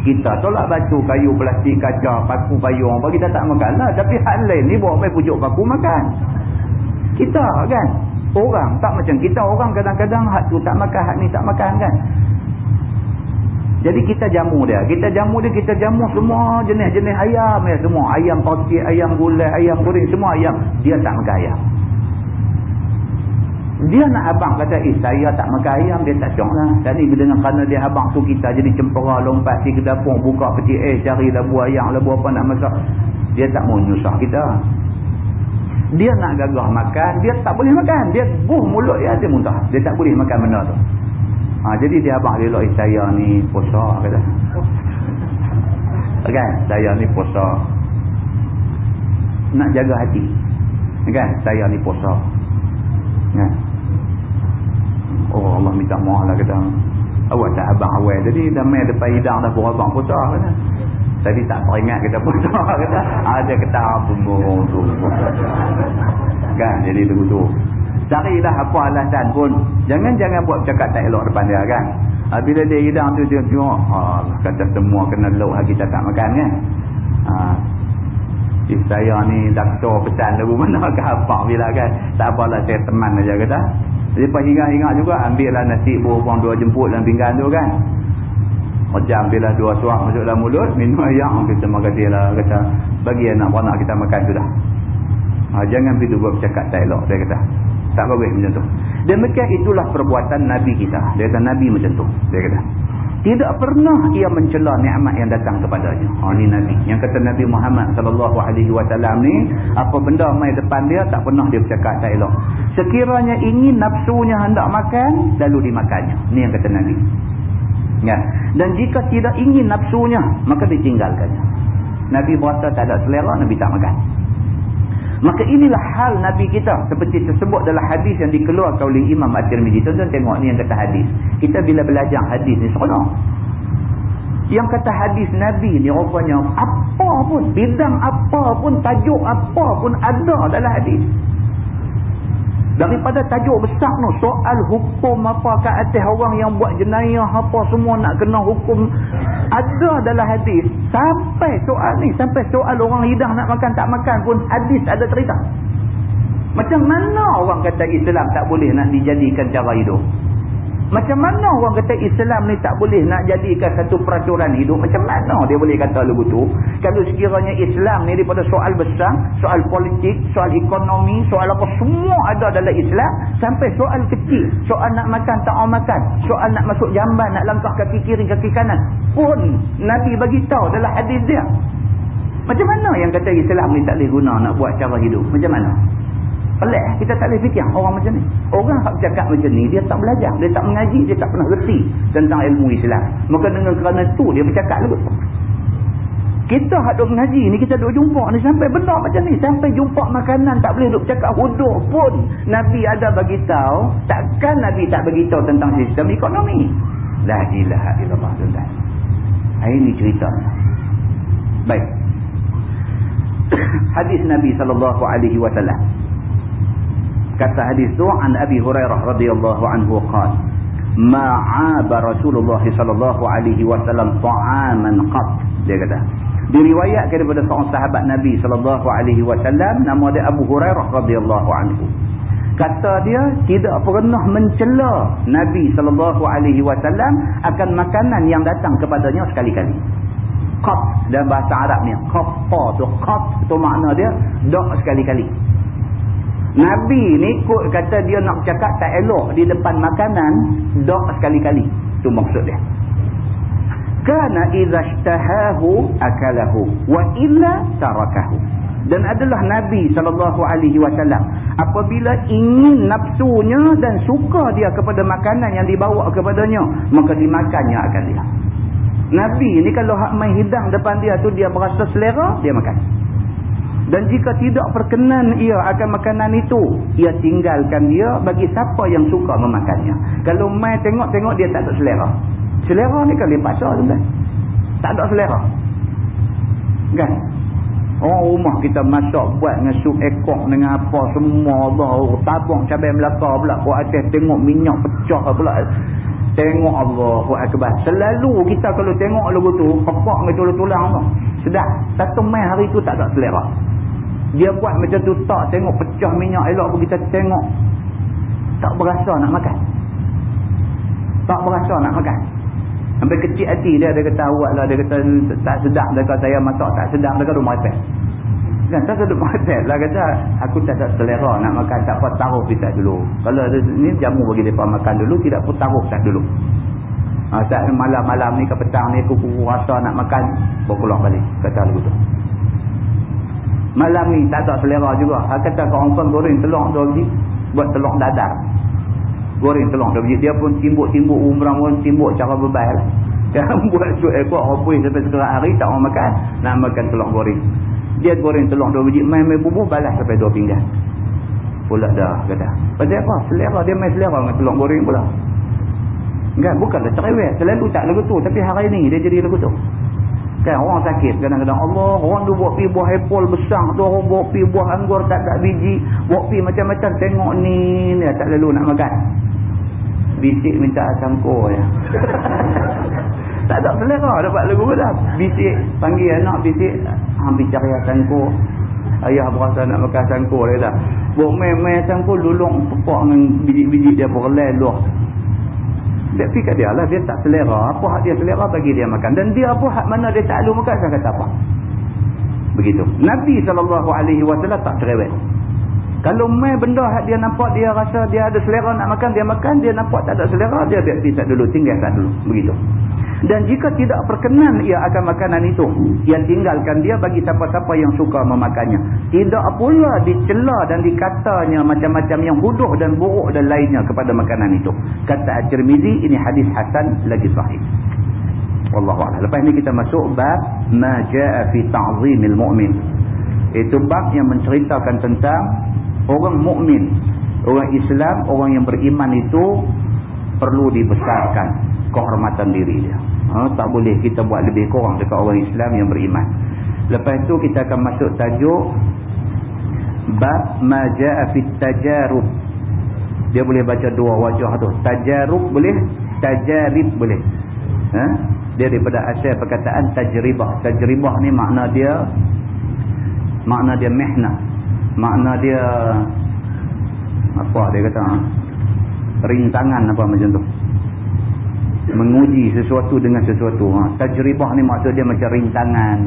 Kita tolak batu, kayu, plastik, kaca, paku, payung, bagi kita tak makan lah. Tapi hal lain ni bawa main pujuk paku makan. Kita kan, orang tak macam kita. Orang kadang-kadang hak tu tak makan, hak ni tak makan kan. Jadi kita jamu dia semua jenis-jenis ayam ya, semua ayam pakcik, ayam gulai, ayam goreng, semua ayam. Dia tak makan ayam. Dia nak abang kata, saya tak makan ayam, dia tak syok lah. Tadi dengan kerana dia abang tu kita jadi cempera, lompat pergi ke dapur, buka peti cari labu ayam, labu apa nak masak. Dia tak mau nyusah kita. Dia nak gagah makan, dia tak boleh makan. Dia buh mulut dia muntah. Dia tak boleh makan benda tu. Jadi dia abang elok, saya ni puasa kata. Kan, saya ni puasa. Nak jaga hati. Kan, saya ni puasa. Kan. Oh Allah minta maaf lah kata. Awak tak abang awal. Jadi dah main depan hidang dah pun abang puasa kata. Tadi tak teringat kita puasa kata. Ada kata bumbung tu. Kan, jadi begitu. Carilah apa alasan pun. Jangan buat cakap tak elok depan dia kan. Bila dia hidang tu dia tengok, kata semua kena lauk kita tak makan kan. Saya ni doktor pesan lagu mana ke apa bila kan. Tak apalah saya teman aja kata. Lepas ingat juga ambillah nasi buang 2 jemput dalam pinggan tu kan. Macam ambillah 2 suap masuk dalam mulut, minum ayam, kita makasihlah kata. Bagi anak-anak kita makan tu dah. Jangan pergi buat cakap tak elok dia kata. Tak bagus macam tu. Demikian itulah perbuatan Nabi kita. Dia kata Nabi macam tu. Dia kata tidak pernah ia mencela nikmat yang datang kepadanya. Ni Nabi. Yang kata Nabi Muhammad SAW ni, apa benda mai depan dia tak pernah dia bercakap tak elok. Sekiranya ingin nafsunya hendak makan, lalu dimakannya. Ni yang kata Nabi. Ya. Dan jika tidak ingin nafsunya, maka ditinggalkannya. Nabi berasa tak ada selera, Nabi tak makan. Maka inilah hal Nabi kita seperti tersebut dalam hadis yang dikeluarkan oleh Imam At-Tirmizi. Tuan-tuan tengok ni yang kata hadis. Kita bila belajar hadis ni seronok. Yang kata hadis Nabi ni rupanya apa pun, bidang apa pun, tajuk apa pun ada dalam hadis. Daripada tajuk besar tu, soal hukum apa kat atas orang yang buat jenayah apa semua nak kena hukum, ada dalam hadis. Sampai soal ni, sampai soal orang hidang nak makan tak makan pun hadis ada cerita. Macam mana orang kata Islam tak boleh nak dijadikan cara hidup? Macam mana orang kata Islam ni tak boleh nak jadikan satu peraturan hidup? Macam mana dia boleh kata lagu tu? Kalau sekiranya Islam ni daripada soal besar, soal politik, soal ekonomi, soal apa, semua ada dalam Islam, sampai soal kecil, soal nak makan tak mau makan, soal nak masuk jamban, nak langkah kaki kiri kaki kanan pun Nabi bagi tahu dalam hadis dia. Macam mana yang kata Islam ni tak boleh guna nak buat cara hidup? Macam mana? Pelik, kita tak boleh fikir orang macam ni. Orang yang cakap macam ni, dia tak belajar, dia tak mengaji, dia tak pernah reti tentang ilmu Islam. Maka dengan kerana tu dia bercakap lagu. Kita hadap mengaji ni, kita duk jumpa ni sampai benda macam ni, sampai jumpa makanan tak boleh duk cakap huduk pun Nabi ada bagi tahu. Takkan Nabi tak bagi tahu tentang sistem ekonomi? La ilaha illallah. Ini ceritanya. Baik. Hadis Nabi sallallahu alaihi wasallam. Kata hadis tu an Abi Hurairah radhiyallahu anhu qala ma 'aba Rasulullah sallallahu alaihi wasallam ta'aman qat. Dia kata diriwayatkan daripada seorang sahabat Nabi sallallahu alaihi wasallam, nama dia Abu Hurairah radhiyallahu anhu. Kata dia tidak pernah mencela Nabi sallallahu alaihi wasallam akan makanan yang datang kepadanya sekali-kali. Qat dalam bahasa Arab ni, qat tu makna dia dak sekali-kali. Nabi ni kot kata dia nak cakap tak elok di depan makanan, dak sekali-kali. Tu maksud dia. Kana idza ishtahahu akalahu wa illa tarakahu. Dan adalah Nabi SAW apabila ingin nafsunya dan suka dia kepada makanan yang dibawa kepadanya, maka dimakannya akan dia. Nabi ni kalau hak main hidang depan dia tu dia berasa selera, dia makan. Dan jika tidak perkenan ia akan makanan itu, ia tinggalkan dia bagi siapa yang suka memakannya. Kalau mai tengok-tengok dia tak ada selera. Selera ni kan dia paksa tu kan. Tak ada selera. Kan? Orang rumah kita masak buat dengan sup ekor dengan apa semua, Allah tabung cabai Melaka pula buat atas, tengok minyak pecah pula. Tengok Allah akbar. Selalu kita kalau tengok lagu tu, pepak dengan tulang-tulang tu. Sedap. Satu mai hari tu tak ada selera. Dia buat macam tu tak tengok pecah minyak elok pun kita tengok tak berasa nak makan. Tak berasa nak makan. Sampai kecil hati dia kata awak lah, dia kata tak sedap, dia kata saya masak tak sedap, dia kata rumah atas. Kan tak sedap atas lah, kata aku tak ada selera nak makan, tak apa taruh pisat dulu. Kalau ni jamu bagi mereka makan dulu, tidak pun taruh pisat dulu. Saat malam-malam ni ke petang ni aku rasa nak makan, baru keluar balik, kata lagu tu. Malam ni tak ada selera juga. Kata kawan-kawan goreng telur 2 biji, buat telur dadar. Goreng telur 2 biji. Dia pun timbuk-timbuk umrah pun timbuk cara berbal lah. Dia buat sup ekor hopui sampai sekarang hari tak orang makan, nak makan telur goreng. Dia goreng telur 2 biji, main bubuh balas sampai 2 pinggan. Pula dah kata. Pasal apa? Selera dia main selera dengan telur goreng pula. Kan bukanlah cerewet. Selalu tak lagu tu, tapi hari ni dia jadi lagu tu. Kan orang sakit kadang-kadang, Allah orang tu buat pi buah apple besar tu, orang buat pi buah anggur tak ada biji, buat pi macam-macam, tengok ni tak lalu nak makan. Bisik minta sangkor ya. Tak ada selera dapat lagu dah. Bisik panggil anak, bisik ambil cari sangkor. Ayah berasa nak makan sangkor dia dah. Buat main-main sangkor, lulung pepak dengan biji-biji dia berlai luar. Dia fikir dia lah, dia tak selera. Apa hak dia selera bagi dia makan. Dan dia apa hak mana dia tak lalu makan, saya kata apa. Begitu. Nabi SAW tak cerewet. Kalau main benda hak dia nampak, dia rasa dia ada selera nak makan, dia makan. Dia nampak tak ada selera, dia biar pisat dulu, tinggalkan dulu. Begitu. Dan jika tidak perkenan ia akan makanan itu, ia tinggalkan dia bagi siapa-siapa yang suka memakannya. Tidak pula dicela dan dikatanya macam-macam yang bodoh dan buruk dan lainnya kepada makanan itu. Kata At-Tirmizi, ini hadis hasan lagi sahih. Wallahu a'lam. Lepas ni kita masuk bab ma jaa fi ta'zimil mu'min. Itu bab yang menceritakan tentang orang mukmin, orang Islam, orang yang beriman itu perlu dibesarkan kehormatan diri dia. Tak boleh kita buat lebih kurang dekat orang Islam yang beriman. Lepas tu kita akan masuk tajuk bab ma jaa fit tajarub. Dia boleh baca dua wajah tu. Tajarub boleh, tajarib boleh. Dia daripada asal perkataan tajribah. Tajribah ni makna dia mihnah. Makna dia Apa dia kata? Rintangan apa macam tu. Menguji sesuatu dengan sesuatu. Tajribah ni maksud dia macam rintangan.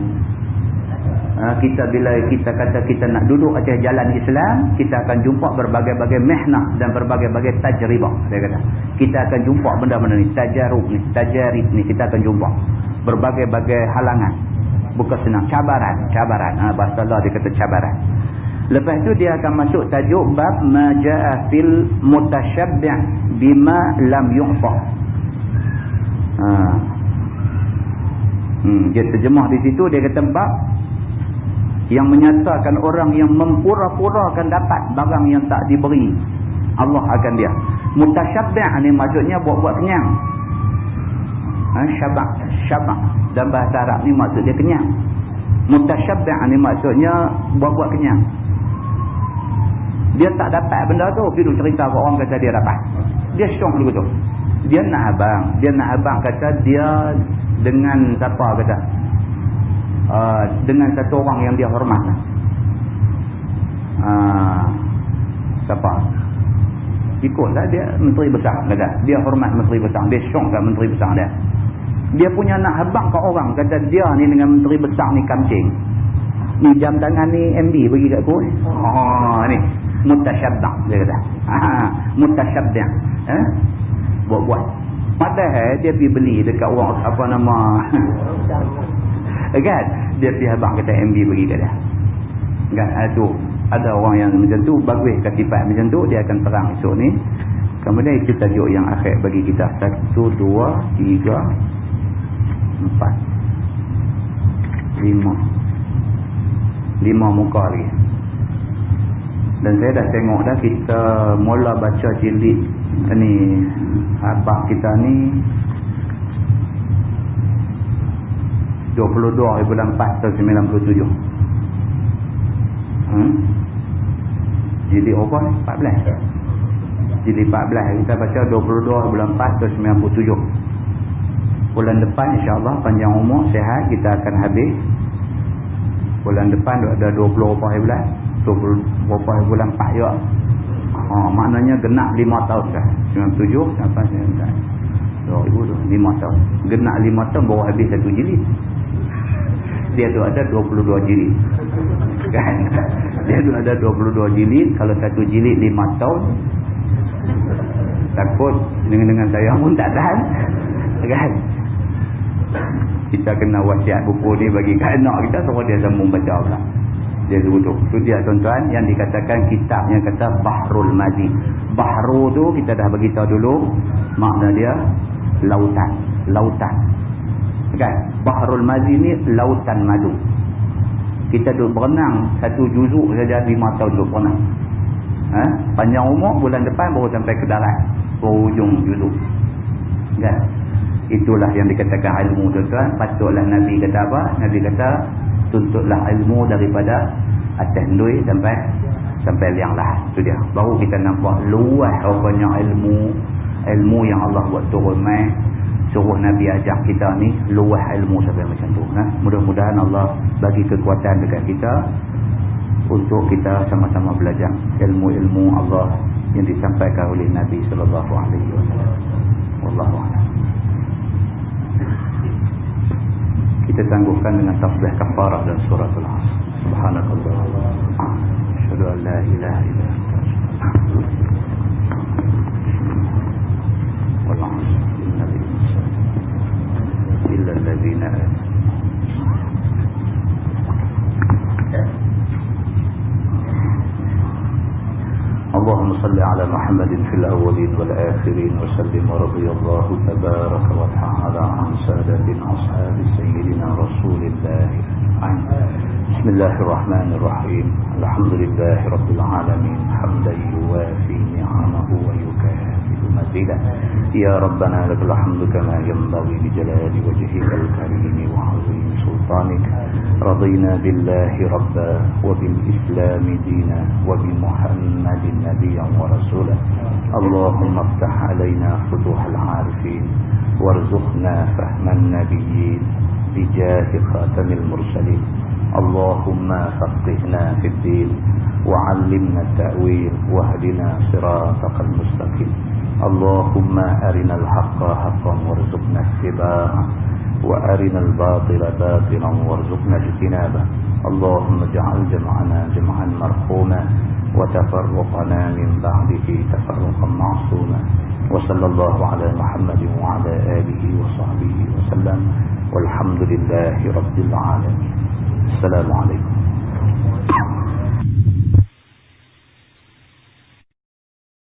Kita bila kita kata kita nak duduk atas jalan Islam, kita akan jumpa berbagai-bagai mihnah dan berbagai-bagai tajribah. Dia kata kita akan jumpa benda-benda ni, tajarub ni, tajarib ni, kita akan jumpa berbagai-bagai halangan. Bukan senang, cabaran. Bahasa Allah dia kata cabaran. Lepas tu dia akan masuk tajuk bab majaa fil mutasyabbi' bima lam yu'ta. Dia terjemah di situ, dia kata bab yang menyatakan orang yang mempura-purakan dapat barang yang tak diberi Allah akan dia. Mutasyabbi' ni maksudnya buat-buat kenyang. Syabak dalam bahasa Arab ni maksud dia kenyang. Mutasyabbi' ni maksudnya buat-buat kenyang. Dia tak dapat benda tu, pergi cerita ke orang kata dia dapat. Dia syok dulu tu. Dia nak abang kata dia dengan siapa kata? Dengan satu orang yang dia hormat. Siapa? Ikutlah dia menteri besar kata. Dia hormat menteri besar. Dia syok kat menteri besar dia. Dia punya nak habang kat orang kata dia ni dengan menteri besar ni kancing. Ni jam tangan ni MD bagi kat aku ni. Ni mutasyabbi' dia kata. Mutasyabbi'. Buat-buat. Padahal dia pergi beli dekat orang apa nama kan? Dia pergi habang kata MD bagi kat dia. Kan? Itu ada orang yang macam tu, bagus kat sifat macam tu, dia akan terang esok ni. Kemudian itu tajuk yang akhir bagi kita. 1, 2, 3, 4, 5 muka lagi. Dan saya dah tengok dah, kita mula baca jilid ni abang kita ni 22 bulan 4 tahun 97. Jilid apa ni? 14. Jilid 14 kita baca 22 bulan 4 tahun 97. Bulan depan insya-Allah panjang umur sihat kita akan habis. Bulan depan ada 20 bulan 20 bulan 4 juga. Maknanya genap 5 tahun dah. 97 sampai 2005 tahun. Genap 5 tahun baru habis satu jilid. Dia tu ada 22 jilid. Kan? Dia tu ada 22 jilid. Kalau satu jilid 5 tahun, takut dengan saya pun tak tahan. Kan? Kita kena wasiat buku ni bagi kat anak kita, suruh dia sambung baca pula. Dia tutup. Itu dia tuan-tuan yang dikatakan kitab yang kata Bahrul Mazi. Bahru tu kita dah beritahu dulu makna dia lautan. Kan? Bahrul Mazi ni lautan madu. Kita duduk berenang satu juzuk saja 5 tahun duduk berenang. Panjang umur bulan depan baru sampai ke darat, ujung juzuk. Kan? Itulah yang dikatakan ilmu, tuan-tuan. Patutlah Nabi kata apa? Nabi kata tuntutlah ilmu daripada atas ndui sampai liang lahat. Itu dia. Baru kita nampak luas rupanya ilmu yang Allah buat turun mai, suruh Nabi ajak kita ni luas ilmu sampai macam tu. Mudah-mudahan Allah bagi kekuatan dekat kita untuk kita sama-sama belajar ilmu-ilmu Allah yang disampaikan oleh Nabi sallallahu alaihi wasallam. Wallahu a'lam. Kita tangguhkan dengan tasbih kafarah dan suratul Asr. Subhanakallah. Asyhadu an la ilaha illa anta illa alladhina اللهم صل على محمد في الأولين والآخرين وسلم ورضي الله تبارك وتعالى عن سادتنا أصحاب سيدنا رسول الله. بسم الله الرحمن الرحيم. الحمد لله رب العالمين حمدا يوافي نعمه ويكافئ مزيدا. يا ربنا لك الحمد كما ينبغي لجلال وجهك الكريم وعظيم سلطانك. رضينا بالله ربا وبالإسلام دينا وبمحمد نبيا ورسولا. اللهم افتح علينا فتوح العارفين وارزقنا فهم النبيين بجاه خاتم المرسلين. Allahumma faqihna fid din wa'allimna at-ta'wil wahdina siratal mustaqim. Allahumma arinal haqqa haqqan warzuqna ittiba'ahu wa arinal batila batilan warzuqna ijtinabah. Allahumma ij'al jam'ana jam'an marhuma wa tafarruqana min ba'dihi tafarruqan ma'suma. Wa sallallahu ala Muhammadin wa ala alihi wa sahbihi wa sallam. Walhamdulillahi rabbil alamin. Assalamualaikum.